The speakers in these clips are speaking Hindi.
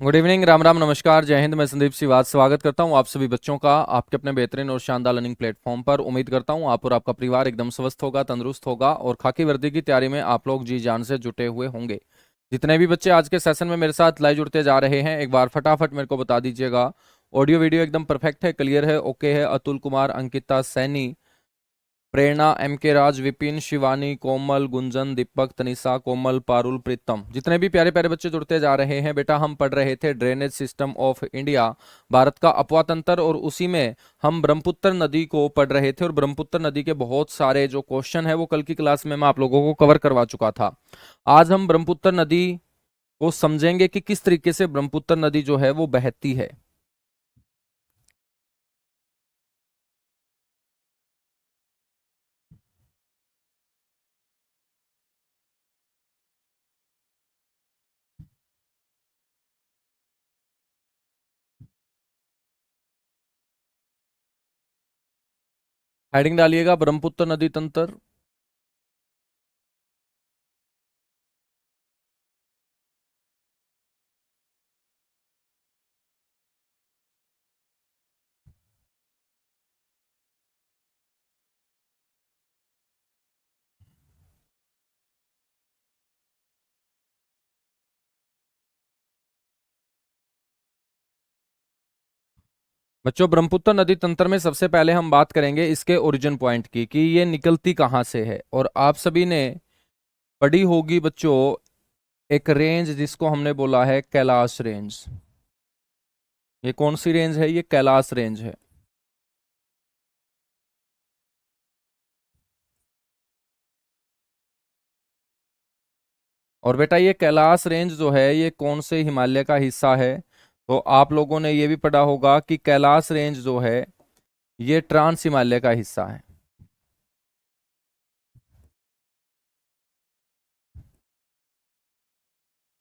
गुड इवनिंग, राम राम, नमस्कार, जय हिंद। मैं संदीप सिवाज स्वागत करता हूं आप सभी बच्चों का आपके अपने बेहतरीन और शानदार लर्निंग प्लेटफॉर्म पर। उम्मीद करता हूं आप और आपका परिवार एकदम स्वस्थ होगा, तंदुरुस्त होगा और खाकी वर्दी की तैयारी में आप लोग जी जान से जुटे हुए होंगे। जितने भी बच्चे आज के सेशन में मेरे साथ लाइव जुड़ते जा रहे हैं, एक बार फटाफट मेरे को बता दीजिएगा। ऑडियो वीडियो एकदम परफेक्ट है, क्लियर है, ओके है? अतुल कुमार, अंकिता, सैनी, प्रेरणा, एम के राज, विपिन, शिवानी, कोमल, गुंजन, दीपक, तनिषा, कोमल, पारुल, प्रीतम, जितने भी प्यारे प्यारे बच्चे जुड़ते जा रहे हैं। बेटा हम पढ़ रहे थे drainage system of India, Bharat का अपवा तंत्र, और उसी में हम ब्रह्मपुत्र नदी को पढ़ रहे थे। और ब्रह्मपुत्र नदी के बहुत सारे जो क्वेश्चन है वो कल की क्लास में मैं आप लोगों को कवर करवा चुका था। आज हम ब्रह्मपुत्र नदी को समझेंगे कि किस तरीके से ब्रह्मपुत्र नदी जो है वो बहती है। हेडिंग डालिएगा ब्रह्मपुत्र नदी तंत्र। बच्चों, ब्रह्मपुत्र नदी तंत्र में सबसे पहले हम बात करेंगे इसके ओरिजिन पॉइंट की, कि ये निकलती कहाँ से है। और आप सभी ने पढ़ी होगी बच्चों एक रेंज जिसको हमने बोला है कैलाश रेंज। ये कौन सी रेंज है? ये कैलाश रेंज है। और बेटा ये कैलाश रेंज जो है ये कौन से हिमालय का हिस्सा है? तो आप लोगों ने ये भी पढ़ा होगा कि कैलाश रेंज जो है ये ट्रांस हिमालय का हिस्सा है।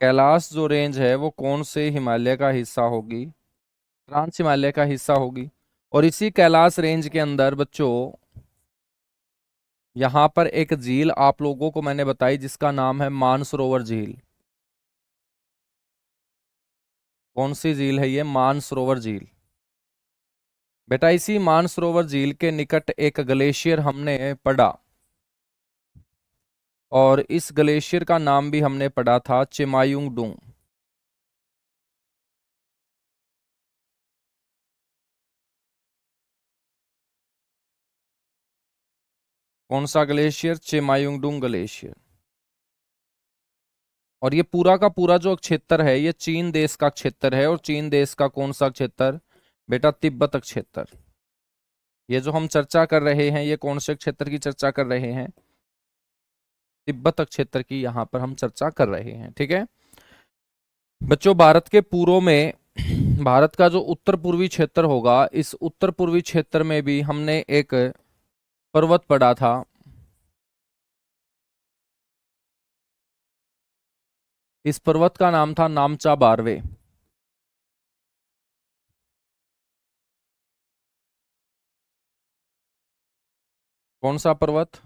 कैलाश जो रेंज है वो कौन से हिमालय का हिस्सा होगी? ट्रांस हिमालय का हिस्सा होगी। और इसी कैलाश रेंज के अंदर बच्चों यहां पर एक झील आप लोगों को मैंने बताई जिसका नाम है मानसरोवर झील। कौन सी झील है ये? मानसरोवर झील। बेटा इसी मानसरोवर झील के निकट एक ग्लेशियर हमने पढ़ा, और इस ग्लेशियर का नाम भी हमने पढ़ा था चिमायुंग डूंग। कौन सा ग्लेशियर? चिमायुंग डूंग ग्लेशियर। और ये पूरा का पूरा जो क्षेत्र है ये चीन देश का क्षेत्र है। और चीन देश का कौन सा क्षेत्र? बेटा तिब्बत क्षेत्र। ये जो हम चर्चा कर रहे हैं ये कौन से क्षेत्र की चर्चा कर रहे हैं? तिब्बत क्षेत्र की यहाँ पर हम चर्चा कर रहे हैं। ठीक है बच्चों, भारत के पूर्व में भारत का जो उत्तर पूर्वी क्षेत्र होगा, इस उत्तर पूर्वी क्षेत्र में भी हमने एक पर्वत पढ़ा था। इस पर्वत का नाम था नामचा बारवे। कौन सा पर्वत?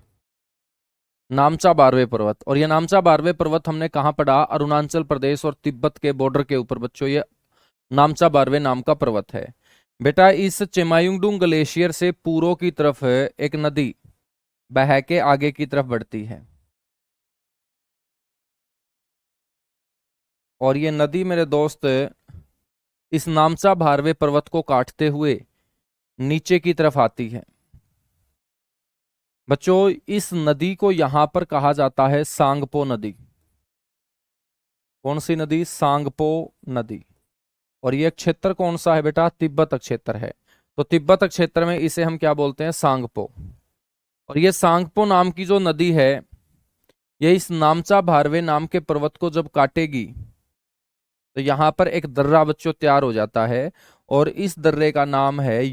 नामचा बारवे पर्वत। और ये नामचा बारवे पर्वत हमने कहाँ पढ़ा? अरुणाचल प्रदेश और तिब्बत के बॉर्डर के ऊपर बच्चों ये नामचा बारवे नाम का पर्वत है। बेटा इस चेमायुंगडुंग ग्लेशियर से पूर्व की तरफ एक नदी बह के आगे की तरफ बढ़ती है। और ये नदी मेरे दोस्त इस नामचा भारवे पर्वत को काटते हुए नीचे की तरफ आती है। बच्चों इस नदी को यहां पर कहा जाता है सांगपो नदी। कौन सी नदी? सांगपो नदी। और ये क्षेत्र कौन सा है बेटा? तिब्बत क्षेत्र है। तो तिब्बत क्षेत्र में इसे हम क्या बोलते हैं? सांगपो। और ये सांगपो नाम की जो नदी है ये इस नामचा भारवे नाम के पर्वत को जब काटेगी तो यहां पर एक दर्रा बच्चों तैयार हो जाता है। और इस दर्रे का नाम है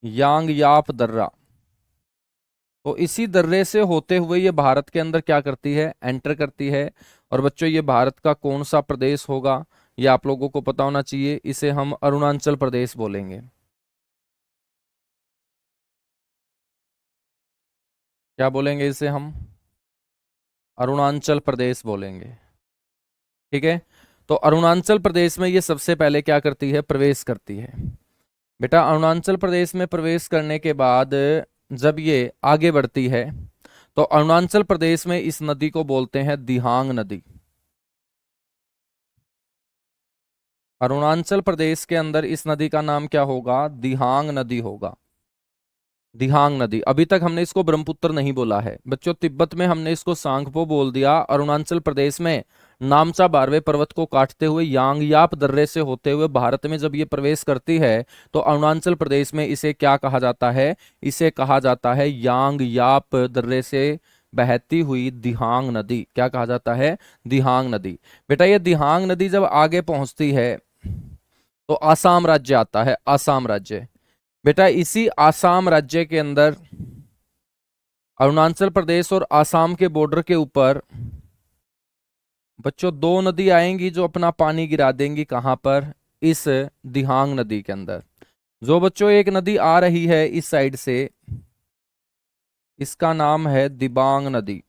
यांग याप दर्रा। तो इसी दर्रे से होते हुए ये भारत के अंदर क्या करती है? एंटर करती है। और बच्चों ये भारत का कौन सा प्रदेश होगा? ये आप लोगों को पता होना चाहिए। इसे हम अरुणाचल प्रदेश बोलेंगे। क्या बोलेंगे इसे हम? अरुणाचल प्रदेश बोलेंगे। ठीक है। तो अरुणाचल प्रदेश में ये सबसे पहले क्या करती है, प्रवेश करती है। बेटा अरुणाचल प्रदेश में प्रवेश करने के बाद जब ये आगे बढ़ती है तो अरुणाचल प्रदेश में इस नदी को बोलते हैं दिहांग नदी। अरुणाचल प्रदेश के अंदर इस नदी का नाम क्या होगा, दिहांग नदी होगा। दिहांग नदी। अभी तक हमने इसको ब्रह्मपुत्र नहीं बोला है बच्चों, तिब्बत में हमने इसको सांगपो बोल दिया। अरुणाचल प्रदेश में नामचा बारहवें पर्वत को काटते हुए यांगयाप दर्रे से होते हुए भारत में जब ये प्रवेश करती है तो अरुणाचल प्रदेश में इसे क्या कहा जाता है, इसे कहा जाता है यांगयाप दर्रे से बहती हुई दिहांग नदी। क्या कहा जाता है, दिहांग नदी। बेटा ये दिहांग नदी जब आगे पहुंचती है तो आसाम राज्य आता है, आसाम राज्य। बेटा इसी आसाम राज्य के अंदर अरुणाचल प्रदेश और आसाम के बॉर्डर के ऊपर बच्चों दो नदी आएंगी जो अपना पानी गिरा देंगी। कहां पर, इस दिहांग नदी के अंदर। जो बच्चों एक नदी आ रही है इस साइड से, इसका नाम है दिबांग नदी।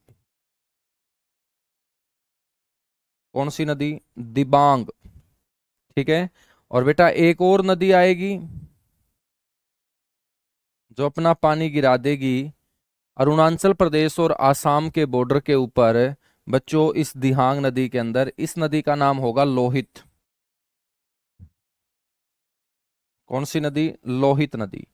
कौन सी नदी, दिबांग। ठीक है। और बेटा एक और नदी आएगी जो अपना पानी गिरा देगी अरुणाचल प्रदेश और आसाम के बॉर्डर के ऊपर बच्चों इस दिहांग नदी के अंदर। इस नदी का नाम होगा लोहित। कौन सी नदी, लोहित नदी।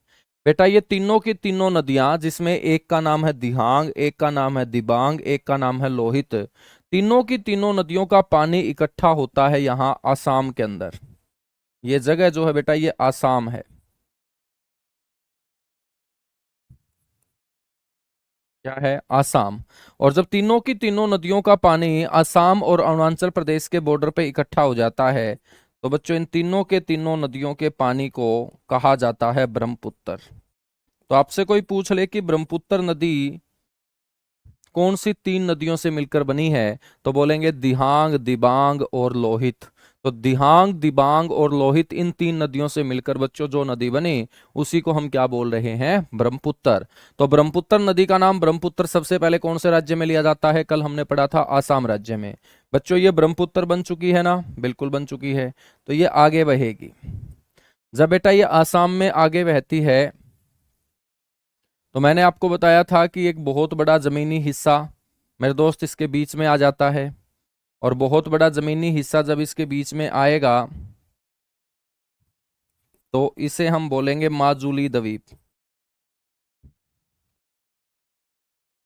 बेटा ये तीनों की तीनों नदियां, जिसमें एक का नाम है दिहांग, एक का नाम है दिबांग, एक का नाम है लोहित, तीनों की तीनों नदियों का पानी इकट्ठा होता है यहां आसाम के अंदर। ये जगह जो है बेटा ये आसाम है। क्या है, आसाम। और जब तीनों की तीनों नदियों का पानी आसाम और अरुणाचल प्रदेश के बॉर्डर पे इकट्ठा हो जाता है तो बच्चों इन तीनों के तीनों नदियों के पानी को कहा जाता है ब्रह्मपुत्र। तो आपसे कोई पूछ ले कि ब्रह्मपुत्र नदी कौन सी तीन नदियों से मिलकर बनी है, तो बोलेंगे दिहांग, दिबांग और लोहित। तो दिहांग, दिबांग और लोहित इन तीन नदियों से मिलकर बच्चों जो नदी बनी उसी को हम क्या बोल रहे हैं, ब्रह्मपुत्र। तो ब्रह्मपुत्र नदी का नाम ब्रह्मपुत्र सबसे पहले कौन से राज्य में लिया जाता है, कल हमने पढ़ा था आसाम राज्य में। बच्चों ये ब्रह्मपुत्र बन चुकी है ना, बिल्कुल बन चुकी है। तो ये आगे बहेगी। जब बेटा ये आसाम में आगे बहती है तो मैंने आपको बताया था कि एक बहुत बड़ा जमीनी हिस्सा मेरे दोस्त इसके बीच में आ जाता है। और बहुत बड़ा जमीनी हिस्सा जब इसके बीच में आएगा तो इसे हम बोलेंगे माजुली द्वीप।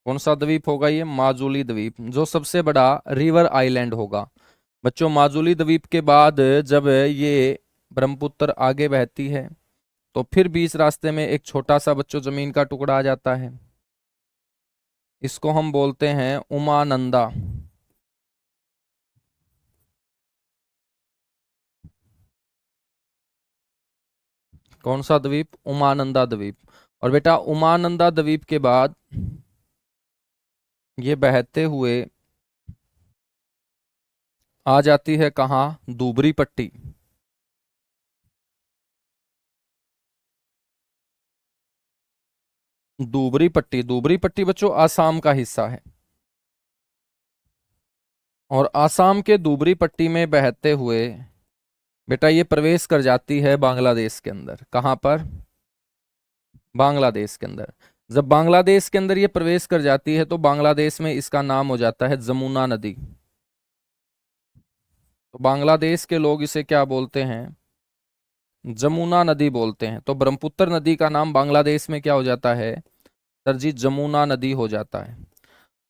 कौन सा द्वीप होगा ये, माजुली द्वीप, जो सबसे बड़ा रिवर आइलैंड होगा। बच्चों माजुली द्वीप के बाद जब ये ब्रह्मपुत्र आगे बहती है तो फिर बीच रास्ते में एक छोटा सा बच्चों जमीन का टुकड़ा आ जाता है। इसको हम बोलते हैं उमानंदा। कौन सा द्वीप, उमानंदा द्वीप। और बेटा उमानंदा द्वीप के बाद ये बहते हुए आ जाती है कहाँ, दूबरी पट्टी। दूबरी पट्टी, दूबरी पट्टी बच्चों आसाम का हिस्सा है। और आसाम के दूबरी पट्टी में बहते हुए बेटा ये प्रवेश कर जाती है बांग्लादेश के अंदर। कहां पर, बांग्लादेश के अंदर। जब बांग्लादेश के अंदर ये प्रवेश कर जाती है तो बांग्लादेश में इसका नाम हो जाता है जमुना नदी। तो बांग्लादेश के लोग इसे क्या बोलते हैं, जमुना नदी बोलते हैं। तो ब्रह्मपुत्र नदी का नाम बांग्लादेश में क्या हो जाता है, सर जी, जमुना नदी हो जाता है।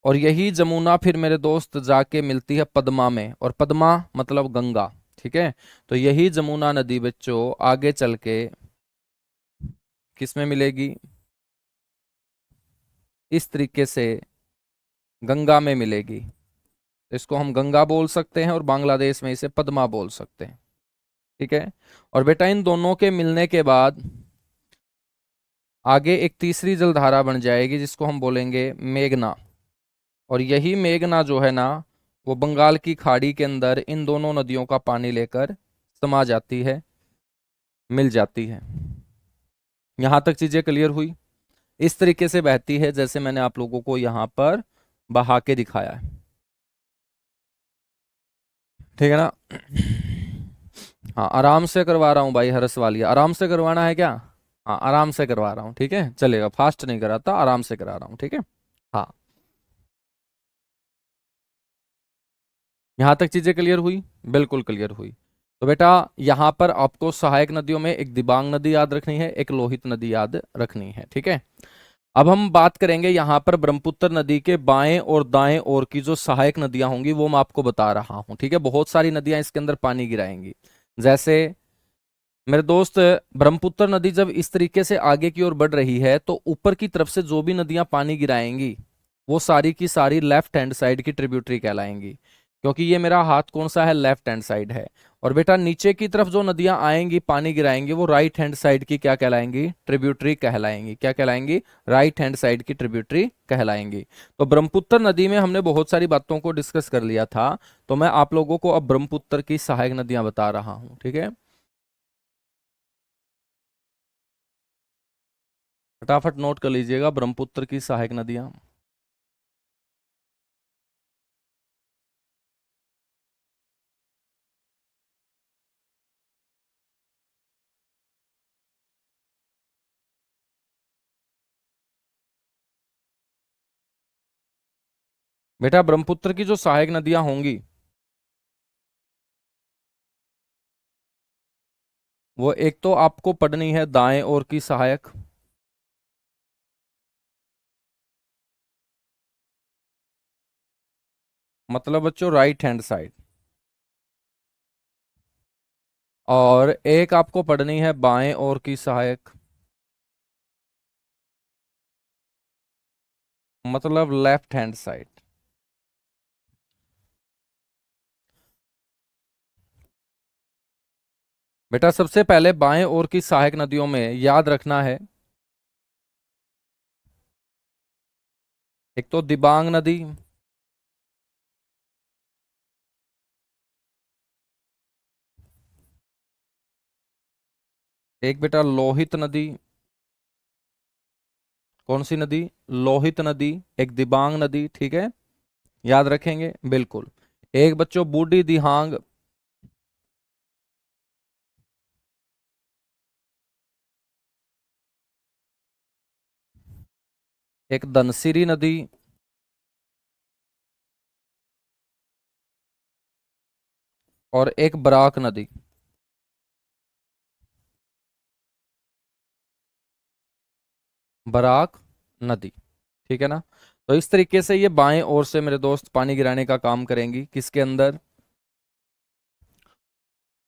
और यही जमुना फिर मेरे दोस्त जाके मिलती है पद्मा में, और पद्मा मतलब गंगा। ठीक है। तो यही जमुना नदी बच्चों आगे चल के किस में मिलेगी, इस तरीके से गंगा में मिलेगी। तो इसको हम गंगा बोल सकते हैं और बांग्लादेश में इसे पद्मा बोल सकते हैं। ठीक है। और बेटा इन दोनों के मिलने के बाद आगे एक तीसरी जलधारा बन जाएगी जिसको हम बोलेंगे मेघना। और यही मेघना जो है ना वो बंगाल की खाड़ी के अंदर इन दोनों नदियों का पानी लेकर समा जाती है, मिल जाती है। यहां तक चीजें क्लियर हुई। इस तरीके से बहती है जैसे मैंने आप लोगों को यहां पर बहा के दिखाया है। ठीक है ना। हाँ आराम से करवा रहा हूँ भाई हर्ष वालिया, आराम से करवाना है क्या? हाँ आराम से करवा रहा हूँ, ठीक है चलेगा, फास्ट नहीं कराता, आराम से करा रहा हूँ, ठीक है। हाँ यहाँ तक चीजें क्लियर हुई? बिल्कुल क्लियर हुई। तो बेटा यहाँ पर आपको सहायक नदियों में एक दिबांग नदी याद रखनी है, एक लोहित नदी याद रखनी है, ठीक है। अब हम बात करेंगे यहाँ पर ब्रह्मपुत्र नदी के बाएं और दाएं ओर की जो सहायक नदियां होंगी वो मैं आपको बता रहा हूँ, ठीक है। बहुत सारी नदियां इसके अंदर पानी गिराएंगी। जैसे मेरे दोस्त, ब्रह्मपुत्र नदी जब इस तरीके से आगे की ओर बढ़ रही है तो ऊपर की तरफ से जो भी नदियां पानी गिराएंगी वो सारी की सारी लेफ्ट हैंड साइड की ट्रिब्यूटरी कहलाएंगी, क्योंकि ये मेरा हाथ कौन सा है, लेफ्ट हैंड साइड है। और बेटा नीचे की तरफ जो नदियां आएंगी पानी गिराएंगी वो राइट हैंड साइड की क्या कहलाएंगी, ट्रिब्यूटरी कहलाएंगी। क्या कहलाएंगी? राइट हैंड साइड की ट्रिब्यूटरी कहलाएंगी। तो ब्रह्मपुत्र नदी में हमने बहुत सारी बातों को डिस्कस कर लिया था, तो मैं आप लोगों को अब ब्रह्मपुत्र की सहायक नदियां बता रहा हूं, ठीक है। फटाफट नोट कर लीजिएगा ब्रह्मपुत्र की सहायक नदियां। बेटा ब्रह्मपुत्र की जो सहायक नदियां होंगी वो एक तो आपको पढ़नी है दाएं ओर की सहायक, मतलब बच्चों राइट हैंड साइड। और एक आपको पढ़नी है बाएं ओर की सहायक, मतलब लेफ्ट हैंड साइड। बेटा सबसे पहले बाएं ओर की सहायक नदियों में याद रखना है, एक तो दिबांग नदी, एक बेटा लोहित नदी। कौन सी नदी? लोहित नदी। एक दिबांग नदी, ठीक है, याद रखेंगे बिल्कुल। एक बच्चों बूढ़ी दिहांग, एक धनसिरी नदी, और एक बराक नदी। बराक नदी, ठीक है ना। तो इस तरीके से ये बाएं ओर से मेरे दोस्त पानी गिराने का काम करेंगी, किसके अंदर?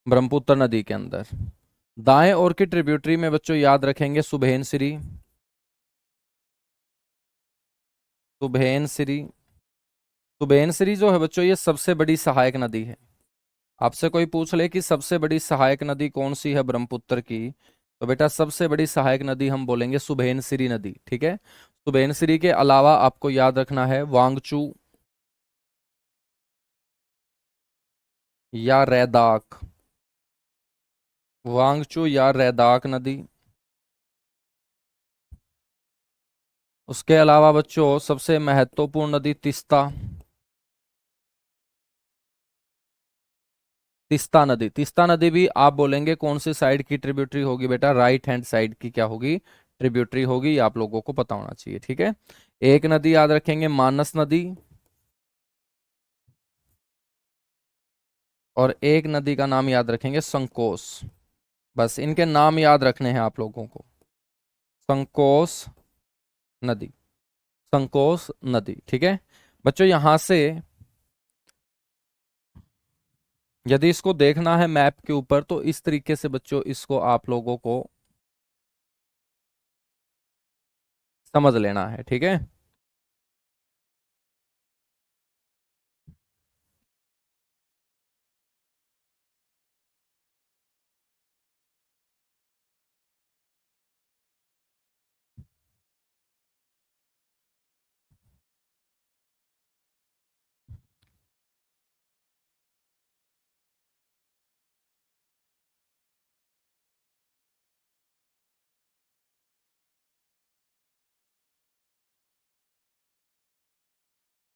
ब्रह्मपुत्र नदी के अंदर। दाएं ओर की ट्रिब्यूटरी में बच्चों याद रखेंगे सुबेनसिरी, सुबेनसिरी। सुबेनसिरी जो है बच्चों ये सबसे बड़ी सहायक नदी है। आपसे कोई पूछ ले कि सबसे बड़ी सहायक नदी कौन सी है ब्रह्मपुत्र की, तो बेटा सबसे बड़ी सहायक नदी हम बोलेंगे सुबेनसिरी नदी, ठीक है। सुबेनसिरी के अलावा आपको याद रखना है वांगचू या रैदाक, वांगचू या रैदाक नदी। उसके अलावा बच्चों सबसे महत्वपूर्ण नदी तिस्ता, तिस्ता नदी। तिस्ता नदी भी आप बोलेंगे कौन सी साइड की ट्रिब्यूटरी होगी बेटा, राइट हैंड साइड की क्या होगी, ट्रिब्यूटरी होगी, ये आप लोगों को पता होना चाहिए, ठीक है। एक नदी याद रखेंगे मानस नदी, और एक नदी का नाम याद रखेंगे संकोस। बस इनके नाम याद रखने हैं आप लोगों को। संकोस नदी, संकोस नदी, ठीक है। बच्चों यहां से यदि इसको देखना है मैप के ऊपर तो इस तरीके से बच्चों इसको आप लोगों को समझ लेना है, ठीक है।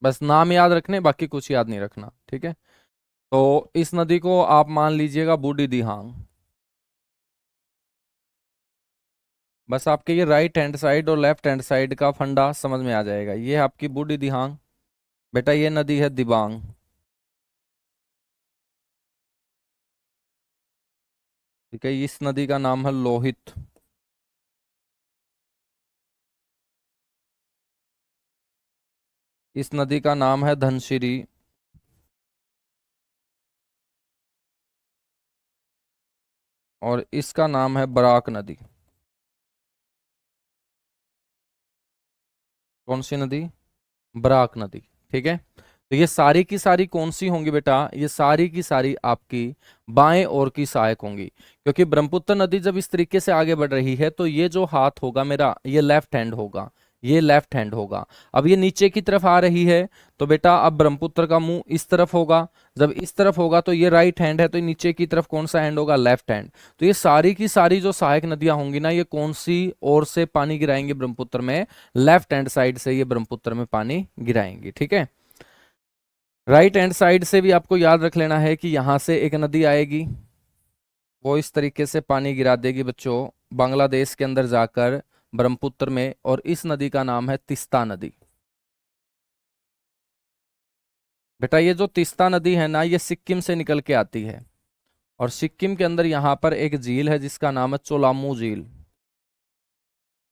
बस नाम याद रखने, बाकी कुछ याद नहीं रखना, ठीक है। तो इस नदी को आप मान लीजिएगा बूढ़ी दिहांग। बस आपके ये राइट हैंड साइड और लेफ्ट हैंड साइड का फंडा समझ में आ जाएगा। ये है आपकी बूढ़ी दिहांग, बेटा ये नदी है दिबांग। ठीक है, इस नदी का नाम है लोहित। इस नदी का नाम है धनसिरी। और इसका नाम है बराक नदी। कौन सी नदी? बराक नदी। ठीक है, तो ये सारी की सारी कौन सी होंगी बेटा? ये सारी की सारी आपकी बाएं ओर की सहायक होंगी, क्योंकि ब्रह्मपुत्र नदी जब इस तरीके से आगे बढ़ रही है तो ये जो हाथ होगा मेरा, ये लेफ्ट हैंड होगा, ये लेफ्ट हैंड होगा। अब ये नीचे की तरफ आ रही है, तो बेटा अब ब्रह्मपुत्र का मुंह इस तरफ होगा। जब इस तरफ होगा तो ये राइट हैंड है, तो नीचे की तरफ कौन सा हैंड होगा? Left hand. तो ये सारी की सारी जो सहायक नदियां होंगी ना, ये कौन सी ओर से पानी गिराएंगे ब्रह्मपुत्र में? लेफ्ट हैंड साइड से ये ब्रह्मपुत्र में पानी गिराएंगी। ठीक है, राइट हैंड साइड से भी आपको याद रख लेना है कि यहां से एक नदी आएगी, वो इस तरीके से पानी गिरा देगी बच्चों बांग्लादेश के अंदर जाकर ब्रह्मपुत्र में, और इस नदी का नाम है तिस्ता नदी। बेटा ये जो तिस्ता नदी है ना, ये सिक्किम से निकल के आती है, और सिक्किम के अंदर यहाँ पर एक झील है जिसका नाम है चोलामू झील।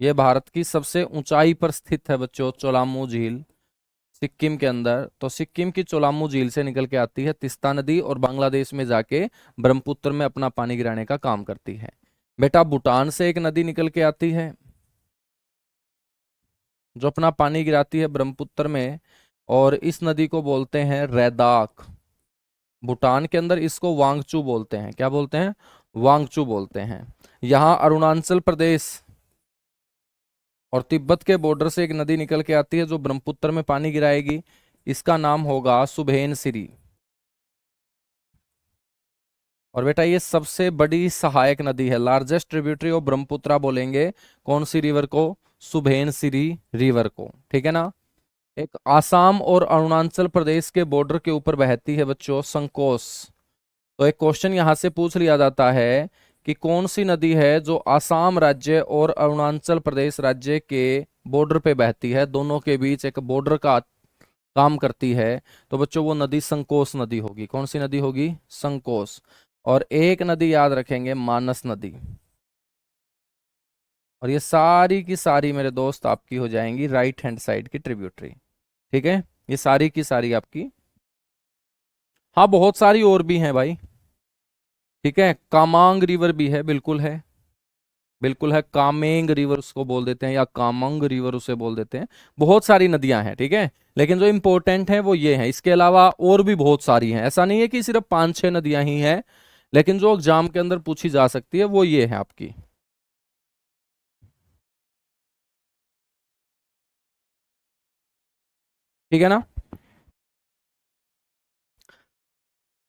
ये भारत की सबसे ऊंचाई पर स्थित है बच्चों, चोलामू झील सिक्किम के अंदर। तो सिक्किम की चोलामू झील से निकल के आती है तिस्ता नदी, और बांग्लादेश में जाके ब्रह्मपुत्र में अपना पानी गिराने का काम करती है। बेटा भूटान से एक नदी निकल के आती है जो अपना पानी गिराती है ब्रह्मपुत्र में, और इस नदी को बोलते हैं रैदाक। भूटान के अंदर इसको वांगचू बोलते हैं। क्या बोलते हैं? वांगचू बोलते हैं। यहाँ अरुणाचल प्रदेश और तिब्बत के बॉर्डर से एक नदी निकल के आती है जो ब्रह्मपुत्र में पानी गिराएगी, इसका नाम होगा सुबेनसिरी। और बेटा ये सबसे बड़ी सहायक नदी है, लार्जेस्ट ट्रिब्यूटरी ऑफ ब्रह्मपुत्रा बोलेंगे कौन सी रिवर को? सुबेनसिरी रिवर को। ठीक है ना। एक आसाम और अरुणाचल प्रदेश के बॉर्डर के ऊपर बहती है बच्चों संकोस। तो एक क्वेश्चन यहां से पूछ लिया जाता है कि कौन सी नदी है जो आसाम राज्य और अरुणाचल प्रदेश राज्य के बॉर्डर पे बहती है, दोनों के बीच एक बॉर्डर का काम करती है। तो बच्चों वो नदी संकोस नदी होगी। कौन सी नदी होगी? संकोस। और एक नदी याद रखेंगे, मानस नदी। और ये सारी की सारी मेरे दोस्त आपकी हो जाएंगी राइट हैंड साइड की ट्रिब्यूटरी। ठीक है, ये सारी की सारी आपकी। हाँ बहुत सारी और भी हैं भाई। ठीक है, कामांग रिवर भी है, बिल्कुल है, बिल्कुल है। कामेंग रिवर उसको बोल देते हैं, या कामंग रिवर उसे बोल देते हैं। बहुत सारी नदियां हैं। ठीक है, लेकिन जो इंपॉर्टेंट है वो ये है, इसके अलावा और भी बहुत सारी हैं। ऐसा नहीं है कि सिर्फ 5-6 नदियां ही हैं, लेकिन जो एग्जाम के अंदर पूछी जा सकती है वो ये है आपकी। ठीक है ना।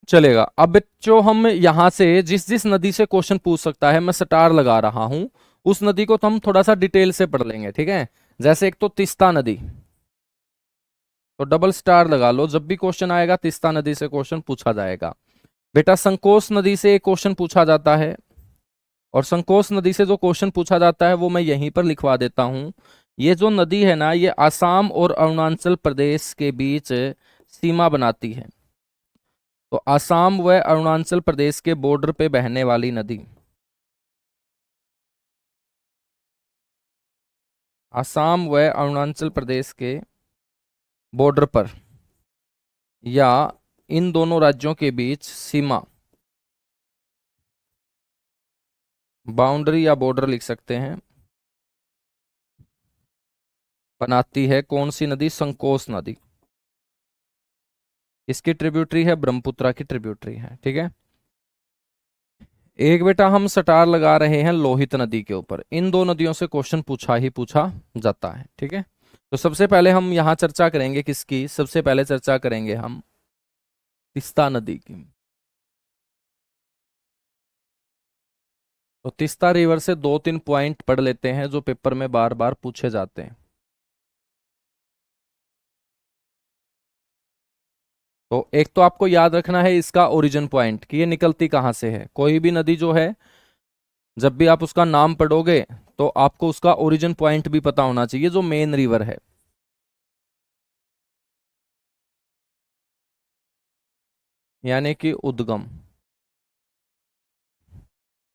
चलेगा। अब बच्चों हम यहां से जिस जिस नदी से क्वेश्चन पूछ सकता है, मैं स्टार लगा रहा हूं, उस नदी को तो हम थोड़ा सा डिटेल से पढ़ लेंगे। ठीक है, जैसे एक तो तिस्ता नदी, तो डबल स्टार लगा लो, जब भी क्वेश्चन आएगा तिस्ता नदी से क्वेश्चन पूछा जाएगा। बेटा संकोस नदी से एक क्वेश्चन पूछा जाता है, और संकोस नदी से जो क्वेश्चन पूछा जाता है वो मैं यहीं पर लिखवा देता हूं। ये जो नदी है ना, ये आसाम और अरुणाचल प्रदेश के बीच सीमा बनाती है। तो आसाम व अरुणाचल प्रदेश के बॉर्डर पे बहने वाली नदी, आसाम व अरुणाचल प्रदेश के बॉर्डर पर, या इन दोनों राज्यों के बीच सीमा, बाउंड्री या बॉर्डर लिख सकते हैं, बनाती है कौन सी नदी? संकोस नदी। इसकी ट्रिब्यूटरी है ब्रह्मपुत्रा की ट्रिब्यूटरी है। ठीक है, एक बेटा हम सटार लगा रहे हैं लोहित नदी के ऊपर। इन दो नदियों से क्वेश्चन पूछा ही पूछा जाता है। ठीक है, तो सबसे पहले हम यहां चर्चा करेंगे किसकी? सबसे पहले चर्चा करेंगे हम तिस्ता नदी की। तो तिस्ता रिवर से 2-3 पॉइंट पढ़ लेते हैं जो पेपर में बार बार पूछे जाते हैं। तो एक तो आपको याद रखना है इसका ओरिजिन पॉइंट कि ये निकलती कहाँ से है। कोई भी नदी जो है जब भी आप उसका नाम पढ़ोगे तो आपको उसका ओरिजिन पॉइंट भी पता होना चाहिए, जो मेन रिवर है। यानी कि उद्गम।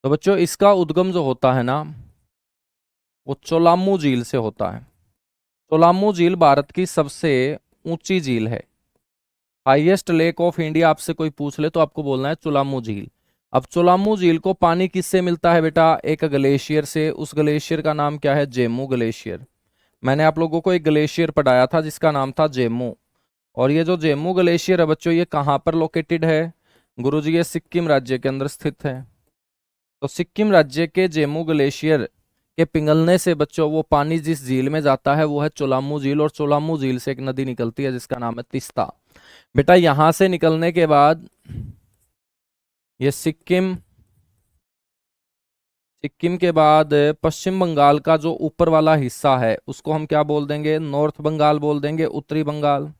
तो बच्चों इसका उद्गम जो होता है ना, वो चोलामू झील से होता है। चोलामू झील भारत की सबसे ऊंची झील है। हाईएस्ट लेक ऑफ इंडिया आपसे कोई पूछ ले तो आपको बोलना है चोलामू झील। अब चोलामू झील को पानी किससे मिलता है बेटा? एक ग्लेशियर से। उस ग्लेशियर का नाम क्या है? जेमू ग्लेशियर। मैंने आप लोगों को एक ग्लेशियर पढ़ाया था जिसका नाम था जेमू। और ये जो जेमू ग्लेशियर है बच्चों, ये कहाँ पर लोकेटेड है? गुरुजी ये सिक्किम राज्य के अंदर स्थित है। तो सिक्किम राज्य के जेमू ग्लेशियर के पिघलने से बच्चों वो पानी जिस झील में जाता है वो है चोलामू झील। और चोलामू झील से एक नदी निकलती है जिसका नाम है तीस्ता। बेटा यहां से निकलने के बाद ये सिक्किम, सिक्किम के बाद पश्चिम बंगाल का जो ऊपर वाला हिस्सा है उसको हम क्या बोल देंगे? नॉर्थ बंगाल बोल देंगे, उत्तरी बंगाल।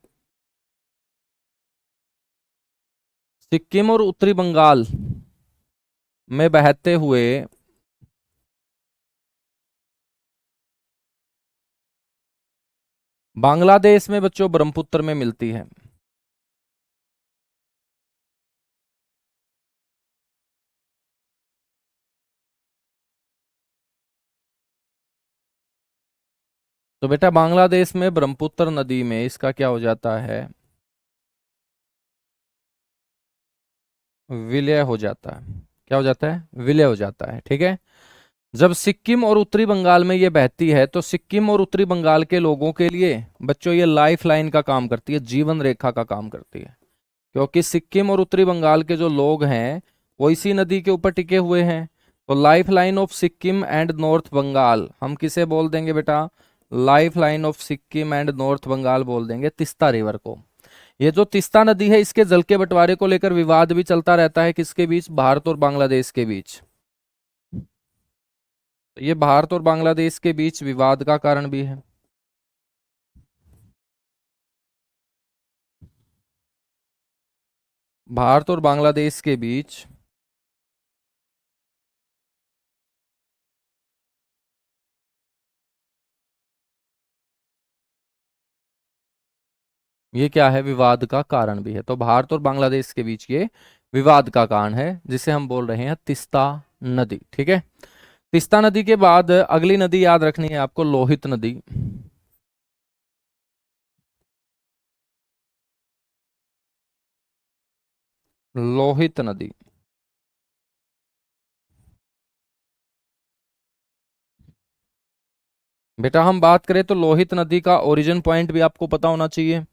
सिक्किम और उत्तरी बंगाल में बहते हुए बांग्लादेश में बच्चों ब्रह्मपुत्र में मिलती है। तो बेटा बांग्लादेश में ब्रह्मपुत्र नदी में इसका क्या हो जाता है? विलय हो जाता है। क्या हो जाता है? विलय हो जाता है। ठीक है। जब सिक्किम और उत्तरी बंगाल में ये बहती है तो सिक्किम और उत्तरी बंगाल के लोगों के लिए बच्चों ये लाइफ लाइन का काम करती है, जीवन रेखा का काम करती है। क्योंकि सिक्किम और उत्तरी बंगाल के जो लोग हैं वो इसी नदी के ऊपर टिके हुए हैं। तो lifeline of Sikkim and north Bengal हम किसे बोल देंगे बेटा? Lifeline of Sikkim and north Bengal बोल देंगे तिस्ता रिवर को। ये जो तिस्ता नदी है इसके जल के बंटवारे को लेकर विवाद भी चलता रहता है। किसके बीच? भारत और बांग्लादेश के बीच। ये भारत और बांग्लादेश के बीच विवाद का कारण भी है। भारत और बांग्लादेश के बीच ये क्या है? विवाद का कारण भी है। तो भारत और बांग्लादेश के बीच ये विवाद का कारण है जिसे हम बोल रहे हैं तिस्ता नदी। ठीक है। तिस्ता नदी के बाद अगली नदी याद रखनी है आपको, लोहित नदी। लोहित नदी। बेटा हम बात करें तो लोहित नदी का ओरिजिन पॉइंट भी आपको पता होना चाहिए।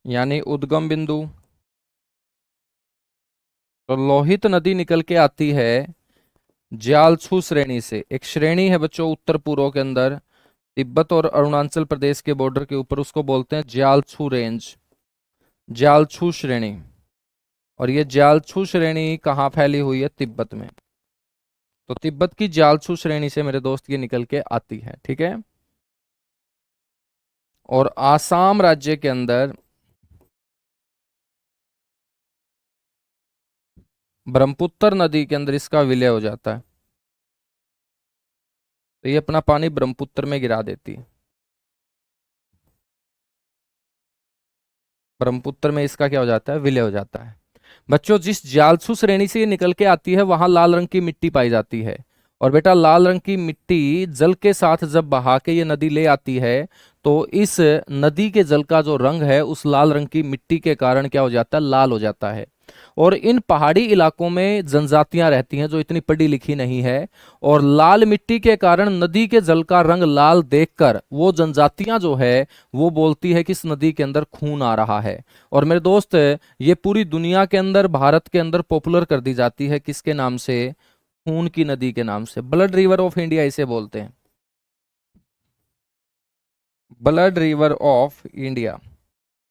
यानी उद्गम बिंदु। तो लोहित नदी निकल के आती है ज्यालछू श्रेणी से। एक श्रेणी है बच्चों उत्तर पूर्व के अंदर, तिब्बत और अरुणाचल प्रदेश के बॉर्डर के ऊपर, उसको बोलते हैं ज्यालछू रेंज, ज्यालछू श्रेणी। और ये ज्यालछू श्रेणी कहाँ फैली हुई है? तिब्बत में। तो तिब्बत की ज्यालछू श्रेणी से मेरे दोस्त ये निकल के आती है। ठीक है। और आसाम राज्य के अंदर ब्रह्मपुत्र नदी के अंदर इसका विलय हो जाता है। तो ये अपना पानी ब्रह्मपुत्र में गिरा देती है। ब्रह्मपुत्र में इसका क्या हो जाता है? विलय हो जाता है। बच्चों जिस जालसू श्रेणी से ये निकल के आती है वहां लाल रंग की मिट्टी पाई जाती है। और बेटा लाल रंग की मिट्टी जल के साथ जब बहा के ये नदी ले आती है तो इस नदी के जल का जो रंग है उस लाल रंग की मिट्टी के कारण क्या हो जाता है? लाल हो जाता है। और इन पहाड़ी इलाकों में जनजातियां रहती हैं जो इतनी पढ़ी लिखी नहीं है। और लाल मिट्टी के कारण नदी के जल का रंग लाल देखकर वो जनजातियां जो है वो बोलती है कि इस नदी के अंदर खून आ रहा है। और मेरे दोस्त ये पूरी दुनिया के अंदर, भारत के अंदर पॉपुलर कर दी जाती है किसके नाम से? खून की नदी के नाम से। ब्लड रिवर ऑफ इंडिया इसे बोलते हैं। Blood river of India,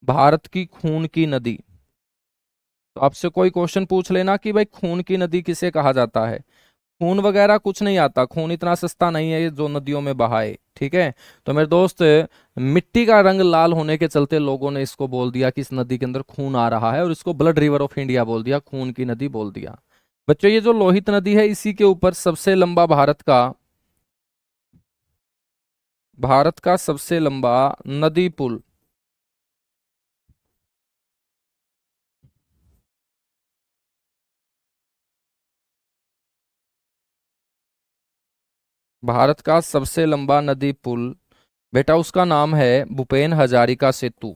Bharat की खून की नदी। तो आपसे कोई क्वेश्चन पूछ लेना कि भाई खून की नदी किसे कहा जाता है? खून वगैरह कुछ नहीं आता, खून इतना सस्ता नहीं है जो नदियों में बहाए, ठीक है। तो मेरे दोस्त, मिट्टी का रंग लाल होने के चलते लोगों ने इसको बोल दिया कि इस नदी के अंदर खून आ रहा है, और इसको ब्लड रिवर ऑफ इंडिया बोल दिया, खून की नदी बोल दिया। बच्चों, ये जो लोहित नदी है, इसी के ऊपर सबसे लंबा भारत का सबसे लंबा नदी पुल, भारत का सबसे लंबा नदी पुल बेटा, उसका नाम है भूपेन हजारिका सेतु।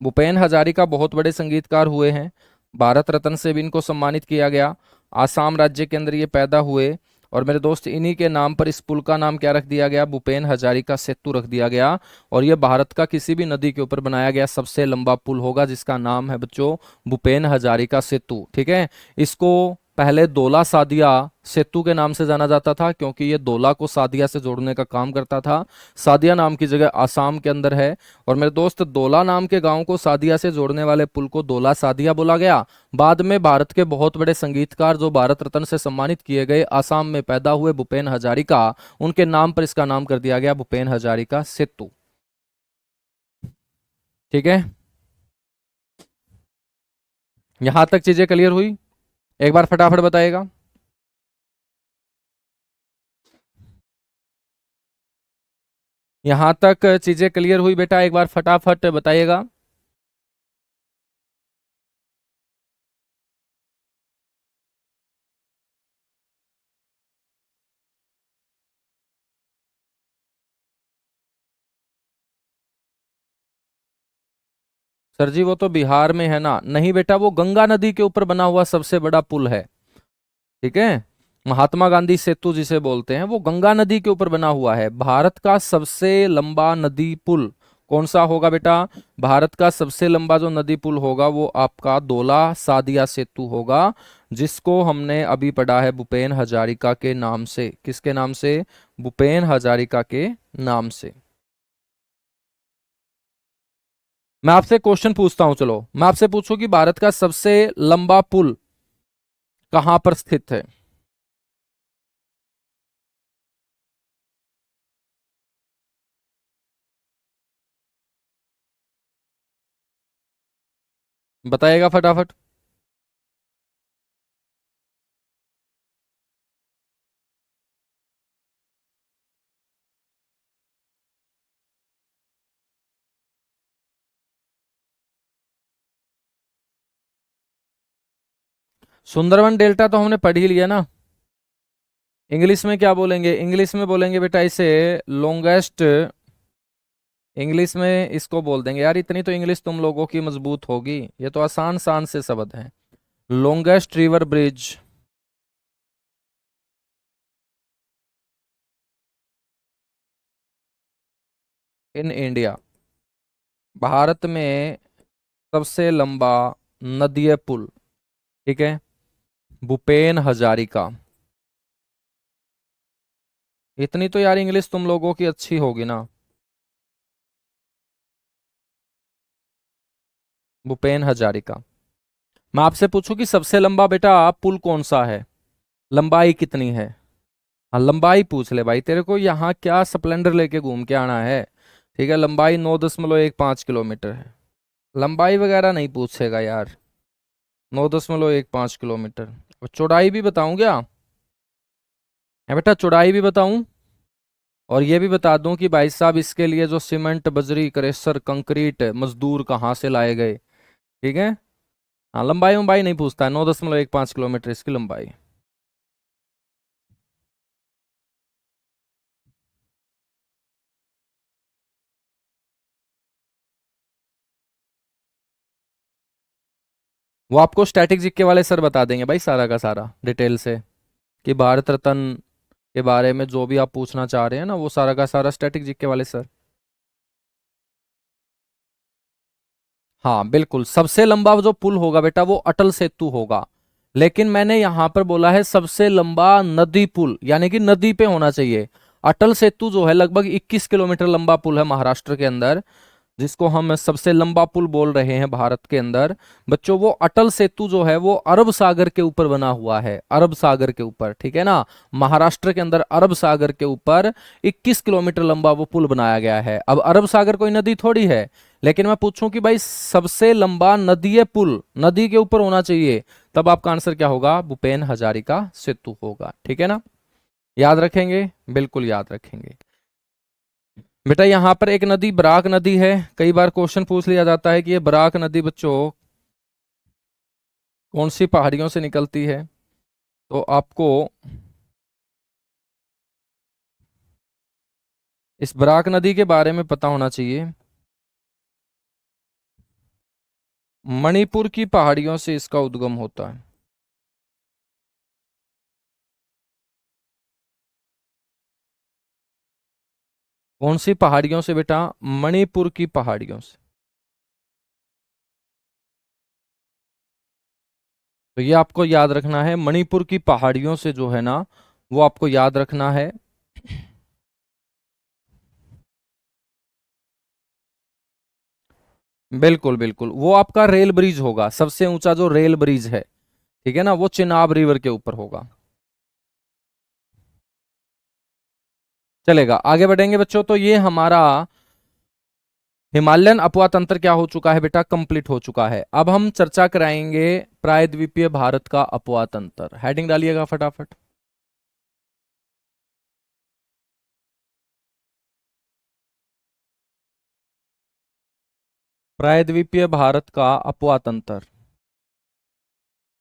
भूपेन हजारिका बहुत बड़े संगीतकार हुए हैं, भारत रत्न से भी इनको सम्मानित किया गया। आसाम राज्य के अंदर ये पैदा हुए, और मेरे दोस्त इन्हीं के नाम पर इस पुल का नाम क्या रख दिया गया? भूपेन हजारिका सेतु रख दिया गया। और ये भारत का किसी भी नदी के ऊपर बनाया गया सबसे लंबा पुल होगा, जिसका नाम है बच्चों भूपेन हजारिका सेतु, ठीक है। इसको पहले दोला सादिया सेतु के नाम से जाना जाता था, क्योंकि ये दोला को सादिया से जोड़ने का काम करता था। सादिया नाम की जगह आसाम के अंदर है। और मेरे दोस्त, दोला नाम के गांव को सादिया से जोड़ने वाले पुल को दोला सादिया बोला गया। बाद में भारत के बहुत बड़े संगीतकार जो भारत रत्न से सम्मानित किए गए, आसाम में पैदा हुए भूपेन हजारिका, उनके नाम पर इसका नाम कर दिया गया भूपेन हजारिका सेतु, ठीक है। यहां तक चीजें क्लियर हुई? एक बार फटाफट बताइएगा। यहां तक चीजें क्लियर हुई बेटा? एक बार फटाफट बताइएगा। सर जी, वो तो बिहार में है ना? नहीं बेटा, वो गंगा नदी के ऊपर बना हुआ सबसे बड़ा पुल है, ठीक है। महात्मा गांधी सेतु जिसे बोलते हैं, वो गंगा नदी के ऊपर बना हुआ है। भारत का सबसे लंबा नदी पुल कौन सा होगा बेटा? भारत का सबसे लंबा जो नदी पुल होगा वो आपका दोला सादिया सेतु होगा, जिसको हमने अभी पढ़ा है भूपेन हजारिका के नाम से। किसके नाम से? भूपेन हजारिका के नाम से। मैं आपसे क्वेश्चन पूछता हूं, चलो मैं आपसे पूछूं कि भारत का सबसे लंबा पुल कहां पर स्थित है? बताइएगा फटाफट। सुंदरवन डेल्टा तो हमने पढ़ ही लिया ना। इंग्लिश में क्या बोलेंगे? इंग्लिश में बोलेंगे बेटा इसे लॉन्गेस्ट। इंग्लिश में इसको बोल देंगे, यार इतनी तो इंग्लिश तुम लोगों की मजबूत होगी, ये तो आसान सान से शब्द हैं। Longest river bridge in India. Bharat में सबसे लंबा नदीय पुल, ठीक है, भूपेन हजारिका। इतनी तो यार इंग्लिश तुम लोगों की अच्छी होगी ना। भूपेन हजारिका। मैं आपसे पूछूं कि सबसे लंबा बेटा पुल कौन सा है, लंबाई कितनी है? हाँ, लंबाई पूछ ले भाई, तेरे को यहाँ क्या स्प्लेंडर लेके घूम के आना है? ठीक है, लंबाई 9.15 किलोमीटर है। लंबाई वगैरह नहीं पूछेगा यार। 9.15 किलोमीटर। और चौड़ाई भी बताऊं क्या? है बेटा, चौड़ाई भी बताऊं, और ये भी बता दूं कि भाई साहब इसके लिए जो सीमेंट बजरी क्रेशर कंक्रीट मजदूर कहाँ से लाए गए, ठीक है। हाँ, लंबाई लंबाई नहीं पूछता है, 9.15 किलोमीटर इसकी लंबाई। वो आपको स्टैटिक जीके वाले सर बता देंगे भाई, सारा का सारा डिटेल से, कि भारत रत्न के बारे में जो भी आप पूछना चाह रहे हैं ना, वो सारा का सारा स्टैटिक जीके वाले सर। हाँ बिल्कुल, सबसे लंबा जो पुल होगा बेटा वो अटल सेतु होगा। लेकिन मैंने यहां पर बोला है सबसे लंबा नदी पुल, यानी कि नदी पे होना चाहिए। अटल सेतु जो है लगभग 21 किलोमीटर लंबा पुल है महाराष्ट्र के अंदर। जिसको हम सबसे लंबा पुल बोल रहे हैं भारत के अंदर बच्चों, वो अटल सेतु जो है वो अरब सागर के ऊपर बना हुआ है, अरब सागर के ऊपर, ठीक है ना। महाराष्ट्र के अंदर अरब सागर के ऊपर 21 किलोमीटर लंबा वो पुल बनाया गया है। अब अरब सागर कोई नदी थोड़ी है, लेकिन मैं पूछूं कि भाई सबसे लंबा नदीय पुल नदी के ऊपर होना चाहिए, तब आपका आंसर क्या होगा? भूपेन हजारिका सेतु होगा, ठीक है ना। याद रखेंगे, बिल्कुल याद रखेंगे। बेटा यहां पर एक नदी बराक नदी है, कई बार क्वेश्चन पूछ लिया जाता है कि ये बराक नदी बच्चों कौन सी पहाड़ियों से निकलती है, तो आपको इस बराक नदी के बारे में पता होना चाहिए। मणिपुर की पहाड़ियों से इसका उद्गम होता है। कौन सी पहाड़ियों से बेटा? मणिपुर की पहाड़ियों से। तो ये आपको याद रखना है, मणिपुर की पहाड़ियों से जो है ना, वो आपको याद रखना है। बिल्कुल बिल्कुल, वो आपका रेल ब्रिज होगा, सबसे ऊंचा जो रेल ब्रिज है, ठीक है ना, वो चिनाब रिवर के ऊपर होगा। चलेगा, आगे बढ़ेंगे बच्चों। तो ये हमारा हिमालयन अपवा तंत्र क्या हो चुका है बेटा? कंप्लीट हो चुका है। अब हम चर्चा कराएंगे प्रायद्वीपीय भारत का अपवा तंत्र। हेडिंग डालिएगा फटाफट। प्रायद्वीपीय भारत का अपवा तंत्र,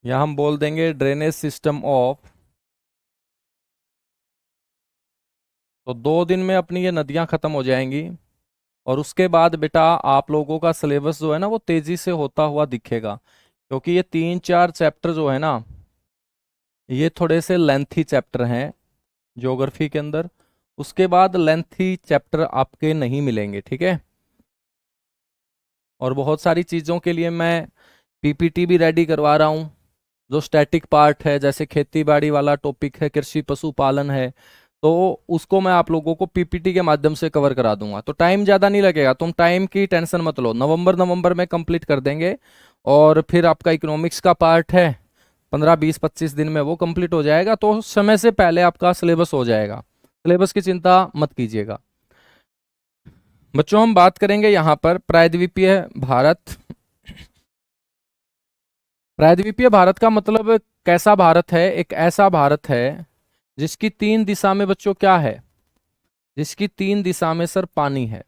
या हम बोल देंगे ड्रेनेज सिस्टम ऑफ। तो 2 दिन में अपनी ये नदियां खत्म हो जाएंगी, और उसके बाद बेटा आप लोगों का सिलेबस जो है ना वो तेजी से होता हुआ दिखेगा, क्योंकि ये 3-4 चैप्टर जो है ना, ये थोड़े से लेंथी चैप्टर हैं ज्योग्राफी के अंदर। उसके बाद लेंथी चैप्टर आपके नहीं मिलेंगे, ठीक है। और बहुत सारी चीज़ों के लिए मैं पीपीटी भी रेडी करवा रहा हूँ। जो स्टैटिक पार्ट है, जैसे खेती बाड़ी वाला टॉपिक है, कृषि पशुपालन है, तो उसको मैं आप लोगों को पीपीटी के माध्यम से कवर करा दूंगा। तो टाइम ज़्यादा नहीं लगेगा, तुम टाइम की टेंशन मत लो, नवंबर नवंबर में कंप्लीट कर देंगे। और फिर आपका इकोनॉमिक्स का पार्ट है, 15-20-25 दिन में वो कंप्लीट हो जाएगा, तो समय से पहले आपका सिलेबस हो जाएगा। सिलेबस की चिंता मत कीजिएगा। बच्चों हम बात करेंगे यहाँ पर प्रायद्वीपीय भारत। प्रायद्वीपीय भारत का मतलब कैसा भारत है? एक ऐसा भारत है जिसकी 3 दिशा में बच्चों क्या है? जिसकी 3 दिशा में सर पानी है।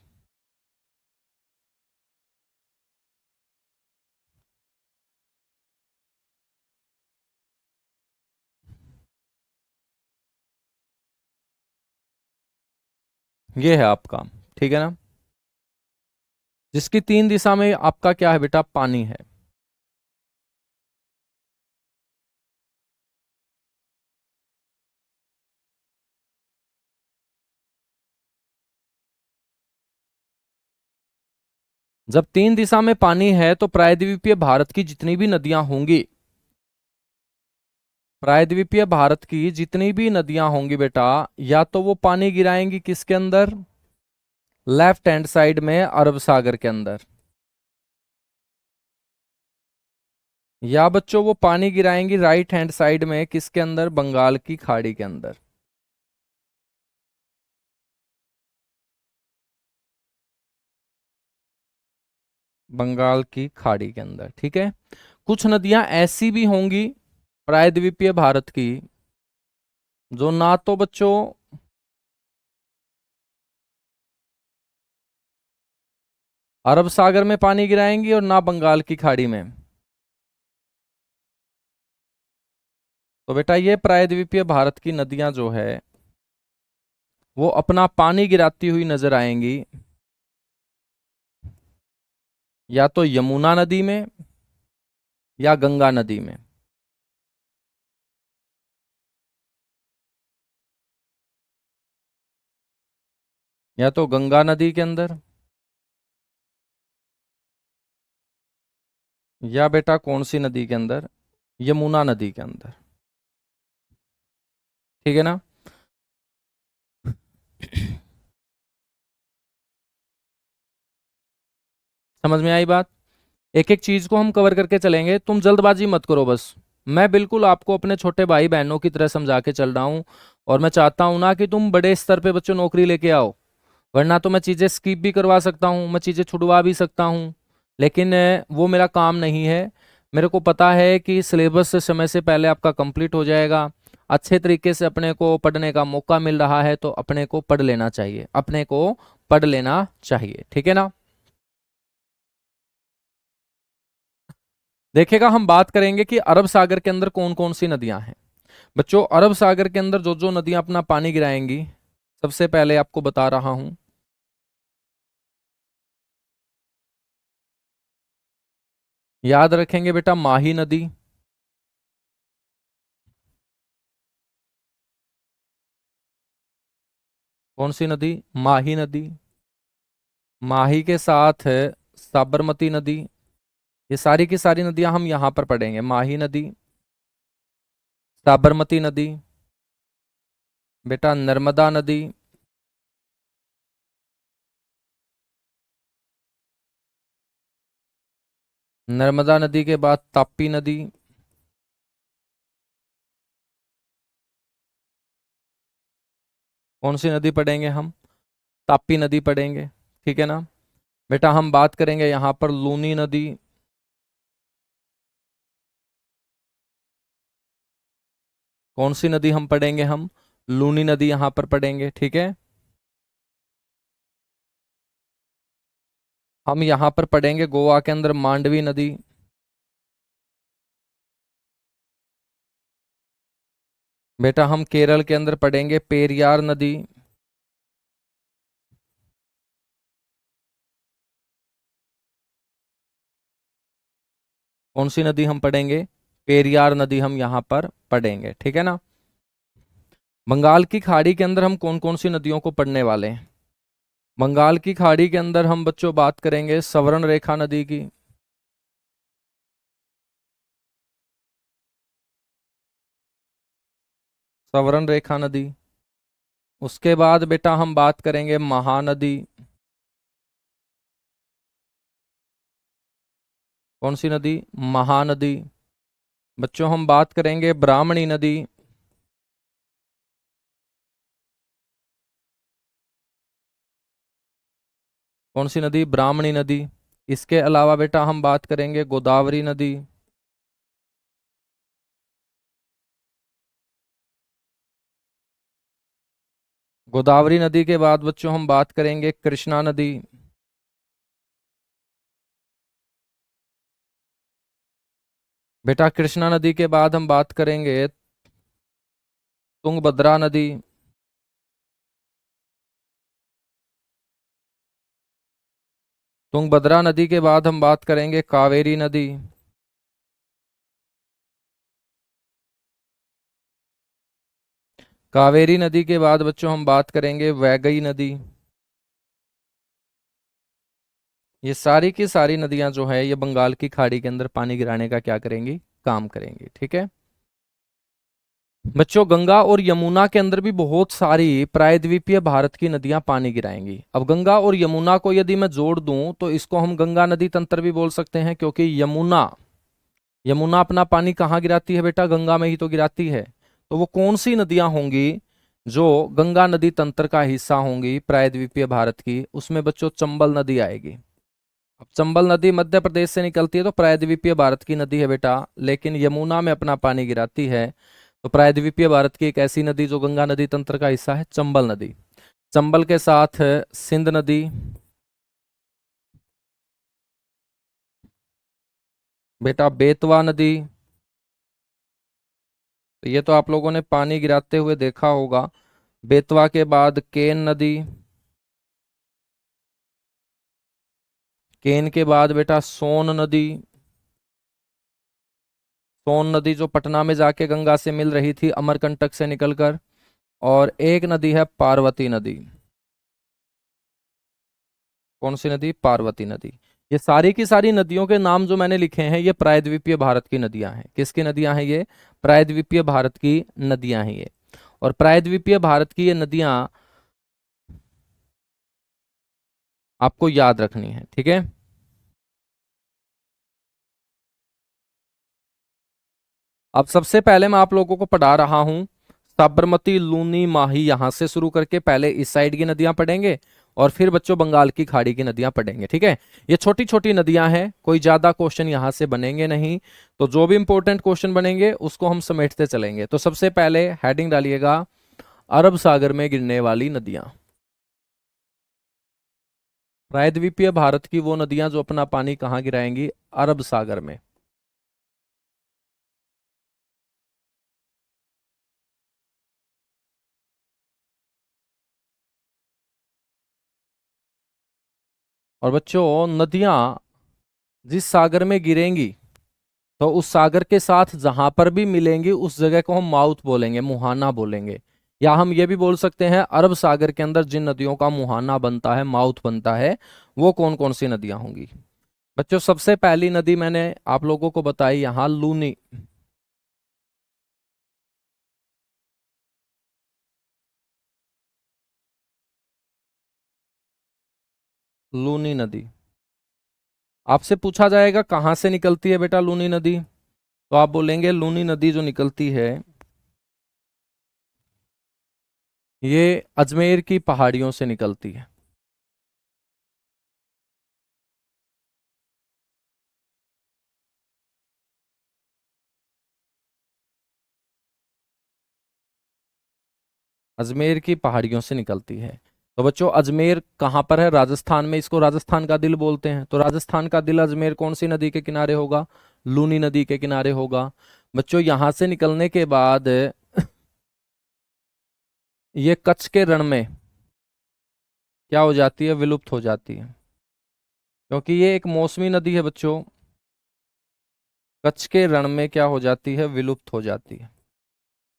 ये है आपका, ठीक है ना। जिसकी 3 दिशा में आपका क्या है बेटा? पानी है। जब 3 दिशा में पानी है तो प्रायद्वीपीय भारत की जितनी भी नदियां होंगी, प्रायद्वीपीय भारत की जितनी भी नदियां होंगी बेटा, या तो वो पानी गिराएंगी किसके अंदर? लेफ्ट हैंड साइड में अरब सागर के अंदर, या बच्चों वो पानी गिराएंगी राइट हैंड साइड में किसके अंदर? बंगाल की खाड़ी के अंदर। बंगाल की खाड़ी के अंदर, ठीक है। कुछ नदियां ऐसी भी होंगी प्रायद्वीपीय भारत की, जो ना तो बच्चों अरब सागर में पानी गिराएंगी और ना बंगाल की खाड़ी में। तो बेटा ये प्रायद्वीपीय भारत की नदियां जो है वो अपना पानी गिराती हुई नजर आएंगी, या तो यमुना नदी में या गंगा नदी में। या तो गंगा नदी के अंदर, या बेटा कौन सी नदी के अंदर? यमुना नदी के अंदर, ठीक है ना। समझ में आई बात? एक एक चीज को हम कवर करके चलेंगे, तुम जल्दबाजी मत करो बस। मैं बिल्कुल आपको अपने छोटे भाई बहनों की तरह समझा के चल रहा हूँ, और मैं चाहता हूं ना कि तुम बड़े स्तर पे बच्चों नौकरी लेके आओ। वरना तो मैं चीजें स्किप भी करवा सकता हूँ, मैं चीजें छुड़वा भी सकता हूँ, लेकिन वो मेरा काम नहीं है। मेरे को पता है कि सिलेबस समय से पहले आपका कंप्लीट हो जाएगा। अच्छे तरीके से अपने को पढ़ने का मौका मिल रहा है तो अपने को पढ़ लेना चाहिए, अपने को पढ़ लेना चाहिए, ठीक है ना? देखिएगा, हम बात करेंगे कि अरब सागर के अंदर कौन कौन सी नदियां हैं। बच्चों, अरब सागर के अंदर जो जो नदियां अपना पानी गिराएंगी, सबसे पहले आपको बता रहा हूं। याद रखेंगे बेटा, माही नदी। कौन सी नदी? माही नदी। माही के साथ है साबरमती नदी। ये सारी की सारी नदियां हम यहां पर पढ़ेंगे। माही नदी, साबरमती नदी, बेटा नर्मदा नदी, नर्मदा नदी के बाद ताप्ती नदी। कौन सी नदी पढ़ेंगे हम? ताप्ती नदी पढ़ेंगे, ठीक है ना? बेटा हम बात करेंगे यहां पर लूनी नदी। कौन सी नदी हम पढ़ेंगे? हम लूनी नदी यहां पर पढ़ेंगे, ठीक है। हम यहां पर पढ़ेंगे गोवा के अंदर मांडवी नदी। बेटा हम केरल के अंदर पढ़ेंगे पेरियार नदी। कौन सी नदी हम पढ़ेंगे? पेरियार नदी हम यहां पर पढ़ेंगे, ठीक है ना? बंगाल की खाड़ी के अंदर हम कौन कौन सी नदियों को पढ़ने वाले हैं? बंगाल की खाड़ी के अंदर हम बच्चों बात करेंगे सवर्ण रेखा नदी की। सवर्ण रेखा नदी। उसके बाद बेटा हम बात करेंगे महानदी। कौन सी नदी? महानदी। बच्चों हम बात करेंगे ब्राह्मणी नदी। कौन सी नदी? ब्राह्मणी नदी। इसके अलावा बेटा हम बात करेंगे गोदावरी नदी। गोदावरी नदी के बाद बच्चों हम बात करेंगे कृष्णा नदी। बेटा कृष्णा नदी के बाद हम बात करेंगे तुंगभद्रा नदी। तुंगभद्रा नदी के बाद हम बात करेंगे कावेरी नदी। कावेरी नदी के बाद बच्चों हम बात करेंगे वैगई नदी। ये सारी की सारी नदियां जो है ये बंगाल की खाड़ी के अंदर पानी गिराने का क्या करेंगी? काम करेंगी, ठीक है। बच्चों, गंगा और यमुना के अंदर भी बहुत सारी प्रायद्वीपीय भारत की नदियां पानी गिराएंगी। अब गंगा और यमुना को यदि मैं जोड़ दूं तो इसको हम गंगा नदी तंत्र भी बोल सकते हैं, क्योंकि यमुना यमुना अपना पानी कहाँ गिराती है बेटा? गंगा में ही तो गिराती है। तो वो कौन सी नदियां होंगी जो गंगा नदी तंत्र का हिस्सा होंगी प्रायद्वीपीय भारत की? उसमें बच्चों चंबल नदी आएगी। अब चंबल नदी मध्य प्रदेश से निकलती है तो प्रायद्वीपीय भारत की नदी है बेटा, लेकिन यमुना में अपना पानी गिराती है। तो प्रायद्वीपीय भारत की एक ऐसी नदी जो गंगा नदी तंत्र का हिस्सा है, चंबल नदी। चंबल के साथ सिंध नदी। बेटा बेतवा नदी। तो ये तो आप लोगों ने पानी गिराते हुए देखा होगा। बेतवा के बाद केन नदी। केन के बाद बेटा सोन नदी। सोन नदी जो पटना में जाके गंगा से मिल रही थी अमरकंटक से निकलकर। और एक नदी है पार्वती नदी। कौन सी नदी? पार्वती नदी। ये सारी की सारी नदियों के नाम जो मैंने लिखे हैं ये प्रायद्वीपीय भारत की नदियां हैं। किसकी नदियां हैं ये? प्रायद्वीपीय भारत की नदियां हैं ये। और प्रायद्वीपीय भारत की ये नदियां आपको याद रखनी है, ठीक है। अब सबसे पहले मैं आप लोगों को पढ़ा रहा हूं साबरमती, लूनी, माही, यहां से शुरू करके पहले इस साइड की नदियां पढ़ेंगे और फिर बच्चों बंगाल की खाड़ी की नदियां पढ़ेंगे। ठीक है, ये छोटी छोटी नदियां हैं, कोई ज्यादा क्वेश्चन यहां से बनेंगे नहीं। तो जो भी इंपॉर्टेंट क्वेश्चन बनेंगे उसको हम समेटते चलेंगे। तो सबसे पहले हेडिंग डालिएगा अरब सागर में गिरने वाली नदियां। प्रायद्वीपीय भारत की वो नदियां जो अपना पानी कहाँ गिराएंगी? अरब सागर में। और बच्चों नदियां जिस सागर में गिरेंगी तो उस सागर के साथ जहां पर भी मिलेंगी उस जगह को हम माउथ बोलेंगे, मुहाना बोलेंगे। या हम ये भी बोल सकते हैं अरब सागर के अंदर जिन नदियों का मुहाना बनता है, माउथ बनता है, वो कौन कौन सी नदियां होंगी? बच्चों सबसे पहली नदी मैंने आप लोगों को बताई यहां, लूनी। लूनी नदी आपसे पूछा जाएगा कहां से निकलती है बेटा लूनी नदी, तो आप बोलेंगे लूनी नदी जो निकलती है ये अजमेर की पहाड़ियों से निकलती है। अजमेर की पहाड़ियों से निकलती है। तो बच्चों अजमेर कहाँ पर है? राजस्थान में। इसको राजस्थान का दिल बोलते हैं। तो राजस्थान का दिल अजमेर कौन सी नदी के किनारे होगा? लूनी नदी के किनारे होगा। बच्चों यहां से निकलने के बाद ये कच्छ के रण में क्या हो जाती है? विलुप्त हो जाती है, क्योंकि ये एक मौसमी नदी है बच्चों। कच्छ के रण में क्या हो जाती है? विलुप्त हो जाती है।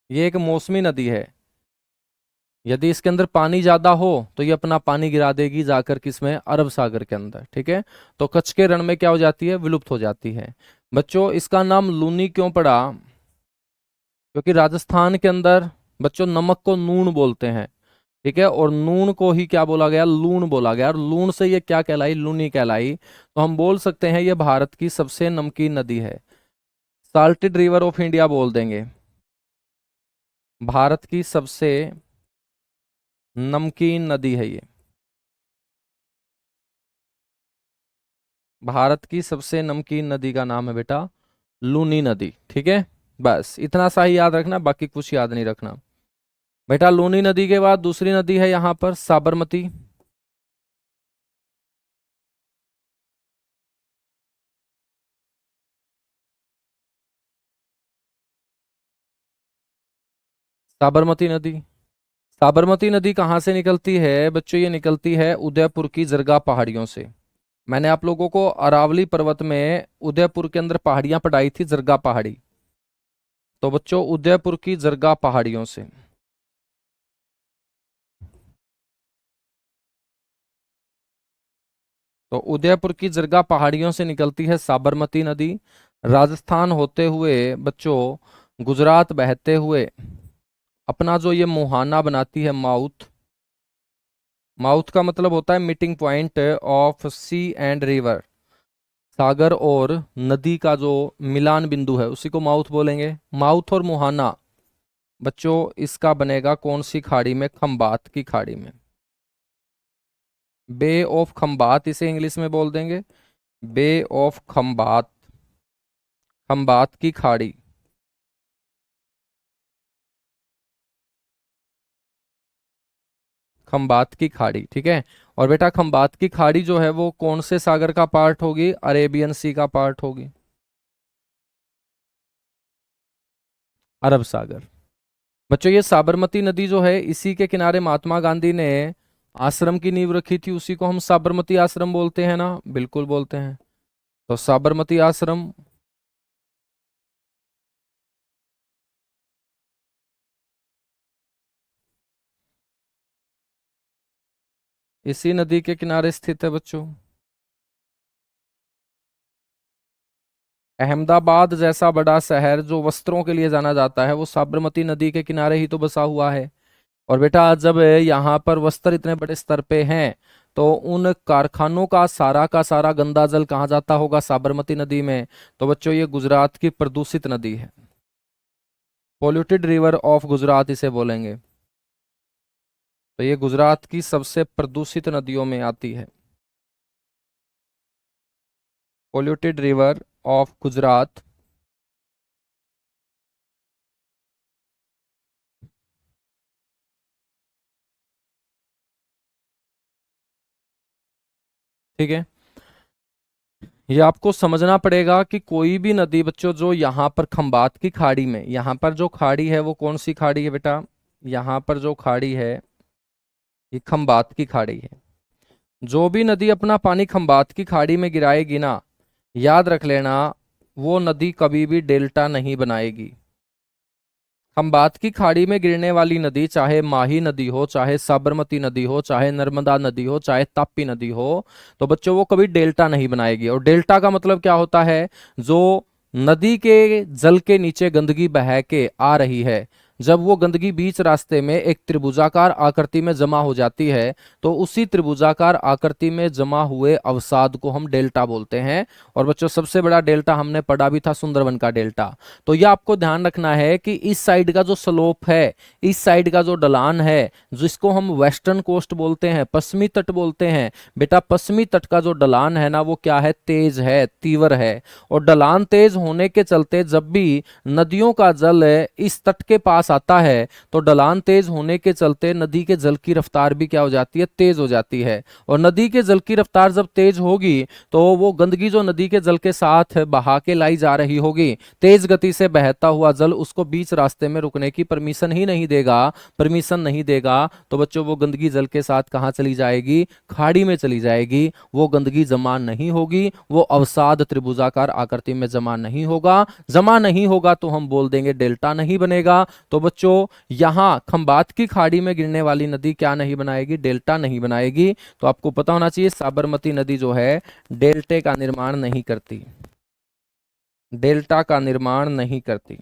ये एक मौसमी नदी है। यदि इसके अंदर पानी ज्यादा हो तो ये अपना पानी गिरा देगी जाकर किसमें? अरब सागर के अंदर। ठीक है, तो कच्छ के रण में क्या हो जाती है? विलुप्त हो जाती है। बच्चों इसका नाम लूनी क्यों पड़ा? क्योंकि राजस्थान के अंदर बच्चों नमक को नून बोलते हैं। ठीक है, और नून को ही क्या बोला गया? लून बोला गया, और लून से ये क्या कहलाई? लूनी कहलाई। तो हम बोल सकते हैं ये भारत की सबसे नमकीन नदी है। साल्टेड रिवर ऑफ इंडिया बोल देंगे। भारत की सबसे नमकीन नदी है ये। भारत की सबसे नमकीन नदी का नाम है बेटा लूनी नदी। ठीक है, बस इतना सा ही याद रखना, बाकी कुछ याद नहीं रखना। बेटा लूनी नदी के बाद दूसरी नदी है यहां पर साबरमती। साबरमती नदी, साबरमती नदी कहाँ से निकलती है बच्चों? ये निकलती है उदयपुर की जरगा पहाड़ियों से। मैंने आप लोगों को अरावली पर्वत में उदयपुर के अंदर पहाड़ियां पढ़ाई थी, जरगा पहाड़ी। तो बच्चों उदयपुर की जरगा पहाड़ियों से। तो उदयपुर की जरगा पहाड़ियों से निकलती है साबरमती नदी। राजस्थान होते हुए बच्चों गुजरात बहते हुए अपना जो ये मुहाना बनाती है, माउथ। माउथ का मतलब होता है meeting point of sea and river. सागर और नदी का जो मिलान बिंदु है उसी को माउथ बोलेंगे। माउथ और मुहाना बच्चों इसका बनेगा कौन सी खाड़ी में? खंबात की खाड़ी में। बे ऑफ खंबात इसे इंग्लिश में बोल देंगे, बे ऑफ खंबात, खंबात की खाड़ी। खंबात की खाड़ी। ठीक है, और बेटा खंबात की खाड़ी जो है वो कौन से सागर का पार्ट होगी? अरेबियन सी का पार्ट होगी, अरब सागर। बच्चों ये साबरमती नदी जो है इसी के किनारे महात्मा गांधी ने आश्रम की नींव रखी थी, उसी को हम साबरमती आश्रम बोलते हैं ना? बिल्कुल बोलते हैं। तो साबरमती आश्रम इसी नदी के किनारे स्थित है बच्चों। अहमदाबाद जैसा बड़ा शहर जो वस्त्रों के लिए जाना जाता है वो साबरमती नदी के किनारे ही तो बसा हुआ है। और बेटा जब यहाँ पर वस्त्र इतने बड़े स्तर पे हैं तो उन कारखानों का सारा गंदा जल कहाँ जाता होगा? साबरमती नदी में। तो बच्चों ये गुजरात की प्रदूषित नदी है। पोल्यूटेड रिवर ऑफ गुजरात इसे बोलेंगे। तो ये गुजरात की सबसे प्रदूषित नदियों में आती है। Polluted river of Gujarat. ठीक है, ये आपको समझना पड़ेगा कि कोई भी नदी बच्चों जो यहाँ पर खंबात की खाड़ी में, यहाँ पर जो खाड़ी है वो कौन सी खाड़ी है बेटा, यहाँ पर जो खाड़ी है ये खंबात की खाड़ी है। जो भी नदी अपना पानी खंबात की खाड़ी में गिराएगी ना, याद रख लेना, वो नदी कभी भी डेल्टा नहीं बनाएगी। खंबात की खाड़ी में गिरने वाली नदी, चाहे माही नदी हो, चाहे साबरमती नदी हो, चाहे नर्मदा नदी हो, चाहे ताप्ती नदी हो, तो बच्चों वो कभी डेल्टा नहीं बनाएगी। और डेल्टा का मतलब क्या होता है, जो नदी के जल के नीचे गंदगी बह के आ रही है, जब वो गंदगी बीच रास्ते में एक त्रिभुजाकार आकृति में जमा हो जाती है, तो उसी त्रिभुजाकार आकृति में जमा हुए अवसाद को हम डेल्टा बोलते हैं। और बच्चों सबसे बड़ा डेल्टा हमने पढ़ा भी था सुंदरवन का डेल्टा। तो यह आपको ध्यान रखना है कि इस साइड का जो स्लोप है, इस साइड का जो ढलान है, जिसको हम वेस्टर्न कोस्ट बोलते हैं, पश्चिमी तट बोलते हैं, बेटा पश्चिमी तट का जो ढलान है ना वो क्या है, तेज है, तीव्र है। और ढलान तेज होने के चलते जब भी नदियों का जल इस तट के पास आता है, तो ढलान तेज होने के चलते नदी के जल की रफ्तार भी क्या हो जाती है, तेज हो जाती है। और नदी के जल की रफ्तार जब तेज होगी, तो वो गंदगी जो नदी के जल के साथ बहा के लाई जा रही होगी, तेज गति से बहता हुआ जल उसको बीच रास्ते में रुकने की परमिशन ही नहीं देगा, परमिशन नहीं देगा। तो बच्चों वो गंदगी जल के साथ कहाँ चली जाएगी, खाड़ी में चली जाएगी। वो गंदगी जमा नहीं होगी, वो अवसाद त्रिभुजाकार आकृति में जमा नहीं होगा। जमा नहीं होगा तो हम बोल देंगे डेल्टा नहीं बनेगा। तो बच्चों यहां खंबात की खाड़ी में गिरने वाली नदी क्या नहीं बनाएगी, डेल्टा नहीं बनाएगी। तो आपको पता होना चाहिए साबरमती नदी जो है डेल्टे का निर्माण नहीं करती, डेल्टा का निर्माण नहीं करती।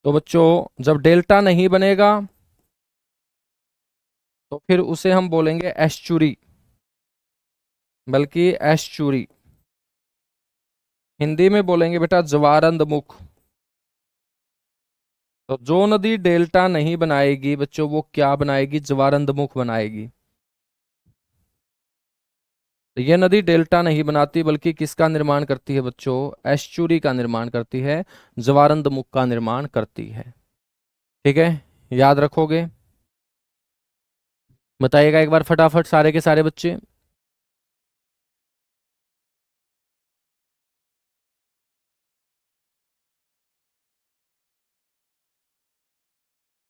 तो बच्चों जब डेल्टा नहीं बनेगा तो फिर उसे हम बोलेंगे एस्चुरी, बल्कि एस्चुरी। हिंदी में बोलेंगे बेटा ज्वारंद मुख। तो जो नदी डेल्टा नहीं बनाएगी बच्चों वो क्या बनाएगी, ज्वारंद मुख बनाएगी। तो यह नदी डेल्टा नहीं बनाती बल्कि किसका निर्माण करती है बच्चों, एस्चुरी का निर्माण करती है, ज्वारंद मुख का निर्माण करती है। ठीक है, याद रखोगे। बताइएगा एक बार फटाफट सारे के सारे बच्चे।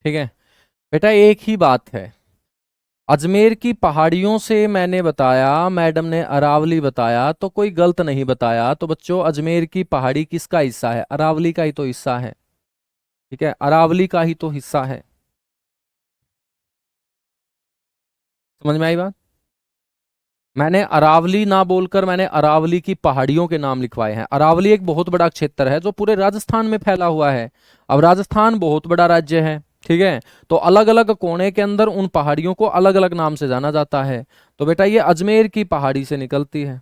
ठीक है बेटा, एक ही बात है, अजमेर की पहाड़ियों से मैंने बताया, मैडम ने अरावली बताया, तो कोई गलत नहीं बताया। तो बच्चों अजमेर की पहाड़ी किसका हिस्सा है, अरावली का ही तो हिस्सा है। ठीक है, अरावली का ही तो हिस्सा है। समझ में आई बात। मैंने अरावली ना बोलकर मैंने अरावली की पहाड़ियों के नाम लिखवाए हैं। अरावली एक बहुत बड़ा क्षेत्र है जो पूरे राजस्थान में फैला हुआ है। अब राजस्थान बहुत बड़ा राज्य है, ठीक है, तो अलग अलग कोने के अंदर उन पहाड़ियों को अलग अलग नाम से जाना जाता है। तो बेटा ये अजमेर की पहाड़ी से निकलती है।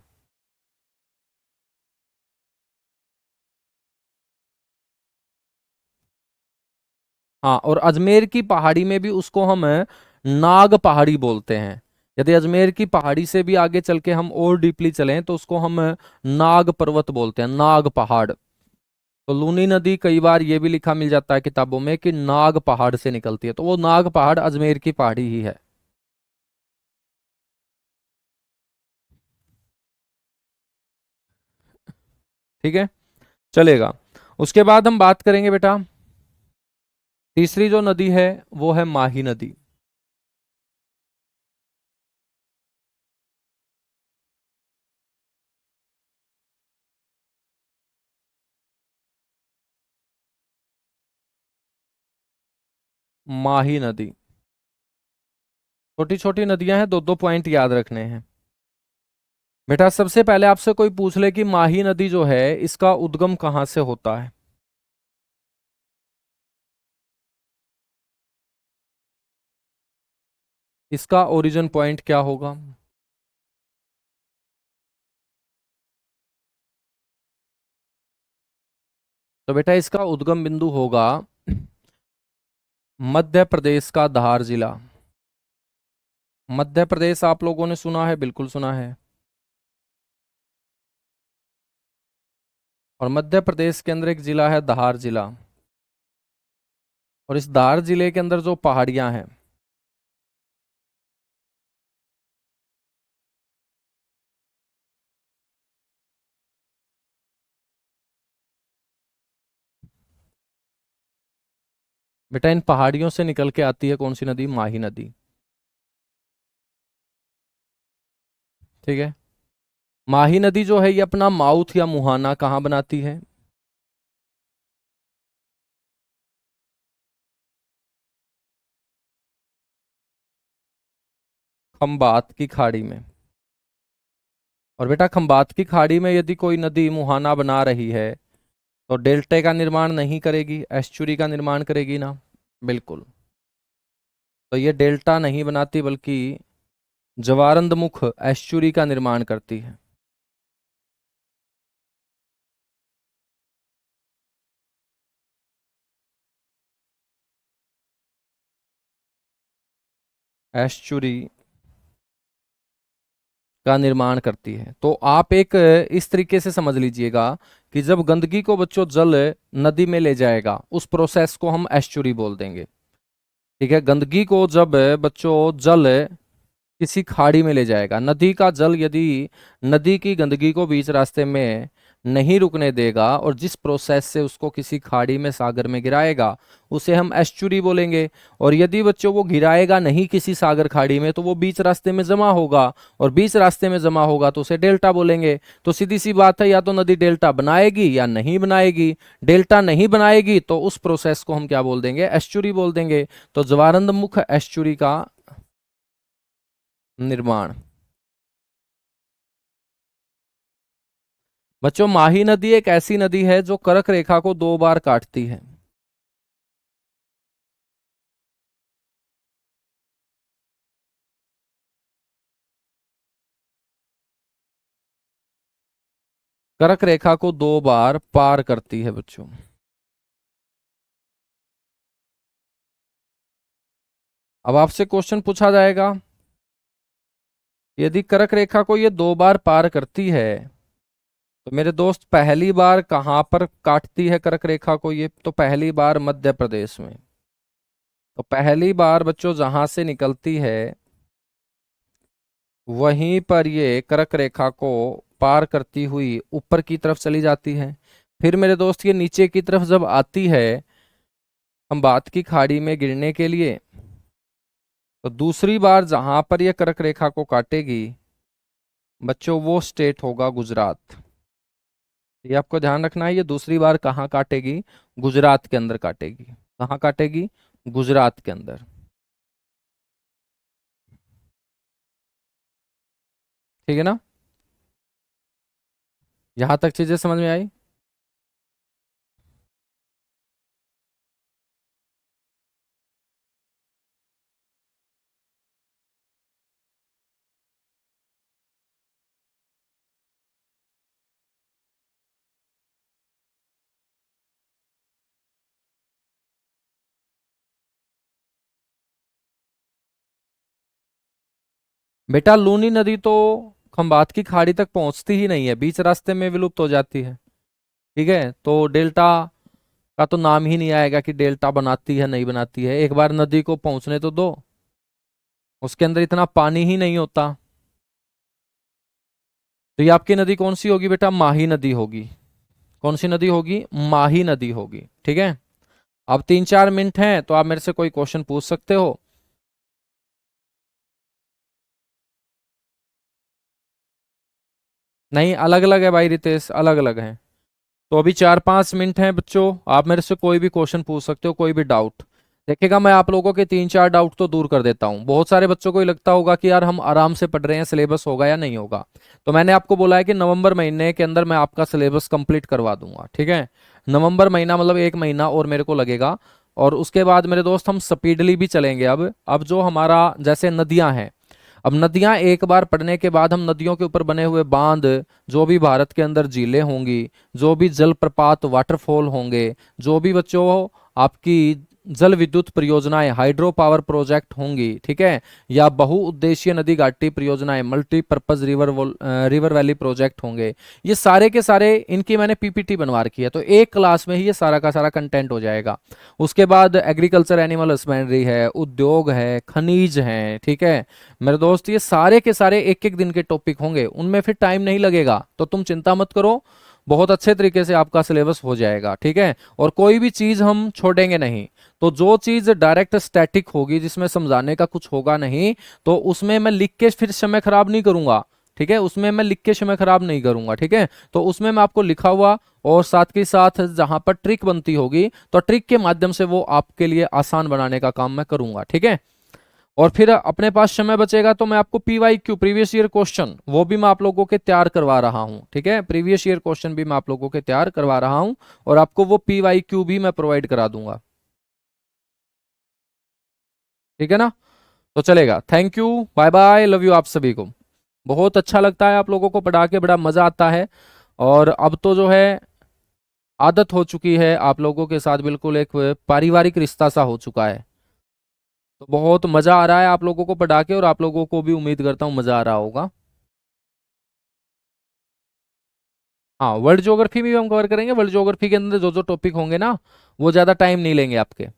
हाँ, और अजमेर की पहाड़ी में भी उसको हम नाग पहाड़ी बोलते हैं। यदि अजमेर की पहाड़ी से भी आगे चल के हम और डीपली चलें तो उसको हम नाग पर्वत बोलते हैं, नाग पहाड़। तो लूनी नदी कई बार ये भी लिखा मिल जाता है किताबों में कि नाग पहाड़ से निकलती है, तो वो नाग पहाड़ अजमेर की पहाड़ी ही है। ठीक है, चलेगा। उसके बाद हम बात करेंगे बेटा, तीसरी जो नदी है वो है माही नदी। माही नदी, छोटी छोटी नदियां हैं, दो दो पॉइंट याद रखने हैं बेटा। सबसे पहले आपसे कोई पूछ ले कि माही नदी जो है इसका उद्गम कहाँ से होता है, इसका ओरिजिन पॉइंट क्या होगा। तो बेटा इसका उद्गम बिंदु होगा मध्य प्रदेश का धार जिला। मध्य प्रदेश आप लोगों ने सुना है, बिल्कुल सुना है। और मध्य प्रदेश के अंदर एक जिला है धार जिला, और इस धार जिले के अंदर जो पहाड़ियां हैं, बेटा इन पहाड़ियों से निकल के आती है कौन सी नदी? माही नदी। ठीक है। माही नदी जो है ये अपना माउथ या मुहाना कहाँ बनाती है? खंबात की खाड़ी में। और बेटा खंबात की खाड़ी में यदि कोई नदी मुहाना बना रही है तो डेल्टे का निर्माण नहीं करेगी, एस्चुरी का निर्माण करेगी ना? बिल्कुल। तो ये डेल्टा नहीं बनाती बल्कि ज्वारंदमुख एस्चुरी का निर्माण करती है। एस्चुरी का निर्माण करती है। तो आप एक इस तरीके से समझ लीजिएगा कि जब गंदगी को बच्चों जल नदी में ले जाएगा उस प्रोसेस को हम एस्चुरी बोल देंगे। ठीक है। गंदगी को जब बच्चों जल किसी खाड़ी में ले जाएगा, नदी का जल यदि नदी की गंदगी को बीच रास्ते में नहीं रुकने देगा और जिस प्रोसेस से उसको किसी खाड़ी में सागर में गिराएगा उसे हम एस्चुरी बोलेंगे। और यदि बच्चों वो गिराएगा नहीं किसी सागर खाड़ी में तो वो बीच रास्ते में जमा होगा, और बीच रास्ते में जमा होगा तो उसे डेल्टा बोलेंगे। तो सीधी सी बात है, या तो नदी डेल्टा बनाएगी या नहीं बनाएगी। डेल्टा नहीं बनाएगी तो उस प्रोसेस को हम क्या बोल देंगे? एस्चुरी बोल देंगे। तो ज्वारंदमुख एस्चुरी का निर्माण। बच्चों माही नदी एक ऐसी नदी है जो कर्क रेखा को 2 बार काटती है। कर्क रेखा को 2 बार पार करती है बच्चों। अब आपसे क्वेश्चन पूछा जाएगा, यदि कर्क रेखा को ये 2 बार पार करती है तो मेरे दोस्त पहली बार कहां पर काटती है कर्क रेखा को? ये तो पहली बार मध्य प्रदेश में। तो पहली बार बच्चों जहां से निकलती है वहीं पर ये कर्क रेखा को पार करती हुई ऊपर की तरफ चली जाती है। फिर मेरे दोस्त ये नीचे की तरफ जब आती है खंबात की खाड़ी में गिरने के लिए, तो दूसरी बार जहां पर यह कर्क रेखा को काटेगी बच्चों वो स्टेट होगा गुजरात। ये आपको ध्यान रखना है, ये दूसरी बार कहाँ काटेगी? गुजरात के अंदर काटेगी। कहाँ काटेगी? गुजरात के अंदर। ठीक है ना? यहां तक चीजें समझ में आई? बेटा लूनी नदी तो खंबात की खाड़ी तक पहुंचती ही नहीं है, बीच रास्ते में विलुप्त हो जाती है। ठीक है। तो डेल्टा का तो नाम ही नहीं आएगा कि डेल्टा बनाती है नहीं बनाती है। एक बार नदी को पहुंचने तो दो, उसके अंदर इतना पानी ही नहीं होता। तो ये आपकी नदी कौन सी होगी बेटा? माही नदी होगी। कौन सी नदी होगी? माही नदी होगी। ठीक है। अब 3-4 मिनट हैं तो आप मेरे से कोई क्वेश्चन पूछ सकते हो। नहीं, अलग अलग है भाई रितेश, अलग अलग है। तो अभी 4-5 मिनट हैं बच्चों, आप मेरे से कोई भी क्वेश्चन पूछ सकते हो, कोई भी डाउट। देखिएगा मैं आप लोगों के 3-4 डाउट तो दूर कर देता हूँ। बहुत सारे बच्चों को ही लगता होगा कि यार हम आराम से पढ़ रहे हैं, सिलेबस होगा या नहीं होगा। तो मैंने आपको बोला है कि नवंबर महीने के अंदर मैं आपका सिलेबस कंप्लीट करवा दूंगा। ठीक है। नवंबर महीना मतलब 1 महीना और मेरे को लगेगा। और उसके बाद मेरे दोस्त हम स्पीडली भी चलेंगे। अब जो हमारा जैसे नदियां हैं, अब नदियां एक बार पढ़ने के बाद हम नदियों के ऊपर बने हुए बांध, जो भी भारत के अंदर झीलें होंगी, जो भी जलप्रपात वाटरफॉल होंगे, जो भी बच्चों आपकी जल विद्युत परियोजनाएं हाइड्रो पावर प्रोजेक्ट होंगी, ठीक है, या बहुउद्देशीय नदी घाटी परियोजनाएं मल्टीपर्पज रिवर वैली प्रोजेक्ट होंगे, ये सारे के सारे इनकी मैंने पीपीटी बनवा रखी है, तो एक क्लास में ही ये सारा का सारा कंटेंट हो जाएगा। उसके बाद एग्रीकल्चर एनिमल हस्बेंड्री है, उद्योग है, खनिज है, ठीक है मेरे दोस्त, ये सारे के सारे एक एक दिन के टॉपिक होंगे, उनमें फिर टाइम नहीं लगेगा, तो तुम चिंता मत करो, बहुत अच्छे तरीके से आपका सिलेबस हो जाएगा, ठीक है। और कोई भी चीज हम छोड़ेंगे नहीं, तो जो चीज डायरेक्ट स्टैटिक होगी, जिसमें समझाने का कुछ होगा नहीं, तो उसमें मैं लिख के फिर समय खराब नहीं करूंगा, ठीक है, उसमें मैं लिख के समय खराब नहीं करूंगा, ठीक है। तो उसमें मैं आपको लिखा हुआ और साथ के साथ जहां पर ट्रिक बनती होगी, तो ट्रिक के माध्यम से वो आपके लिए आसान बनाने का काम मैं करूंगा, ठीक है। और फिर अपने पास समय बचेगा तो मैं आपको पीवाईक्यू प्रीवियस ईयर क्वेश्चन वो भी मैं आप लोगों के तैयार करवा रहा हूं, ठीक है, प्रीवियस ईयर क्वेश्चन भी मैं आप लोगों के तैयार करवा रहा हूं, और आपको वो पीवाईक्यू भी मैं प्रोवाइड करा दूंगा, ठीक है ना। तो चलेगा, thank you, bye bye, love you आप सभी को। बहुत अच्छा लगता है आप लोगों को पढ़ा के, बड़ा मजा आता है, और अब तो जो है आदत हो चुकी है आप लोगों के साथ, बिल्कुल एक पारिवारिक रिश्ता सा हो चुका है, तो बहुत मजा आ रहा है आप लोगों को पढ़ा के, और आप लोगों को भी उम्मीद करता हूँ मजा आ रहा होगा। हाँ, वर्ल्ड ज्योग्राफी भी हम कवर करेंगे, वर्ल्ड ज्योग्राफी के अंदर जो जो टॉपिक होंगे ना, वो ज्यादा टाइम नहीं लेंगे आपके।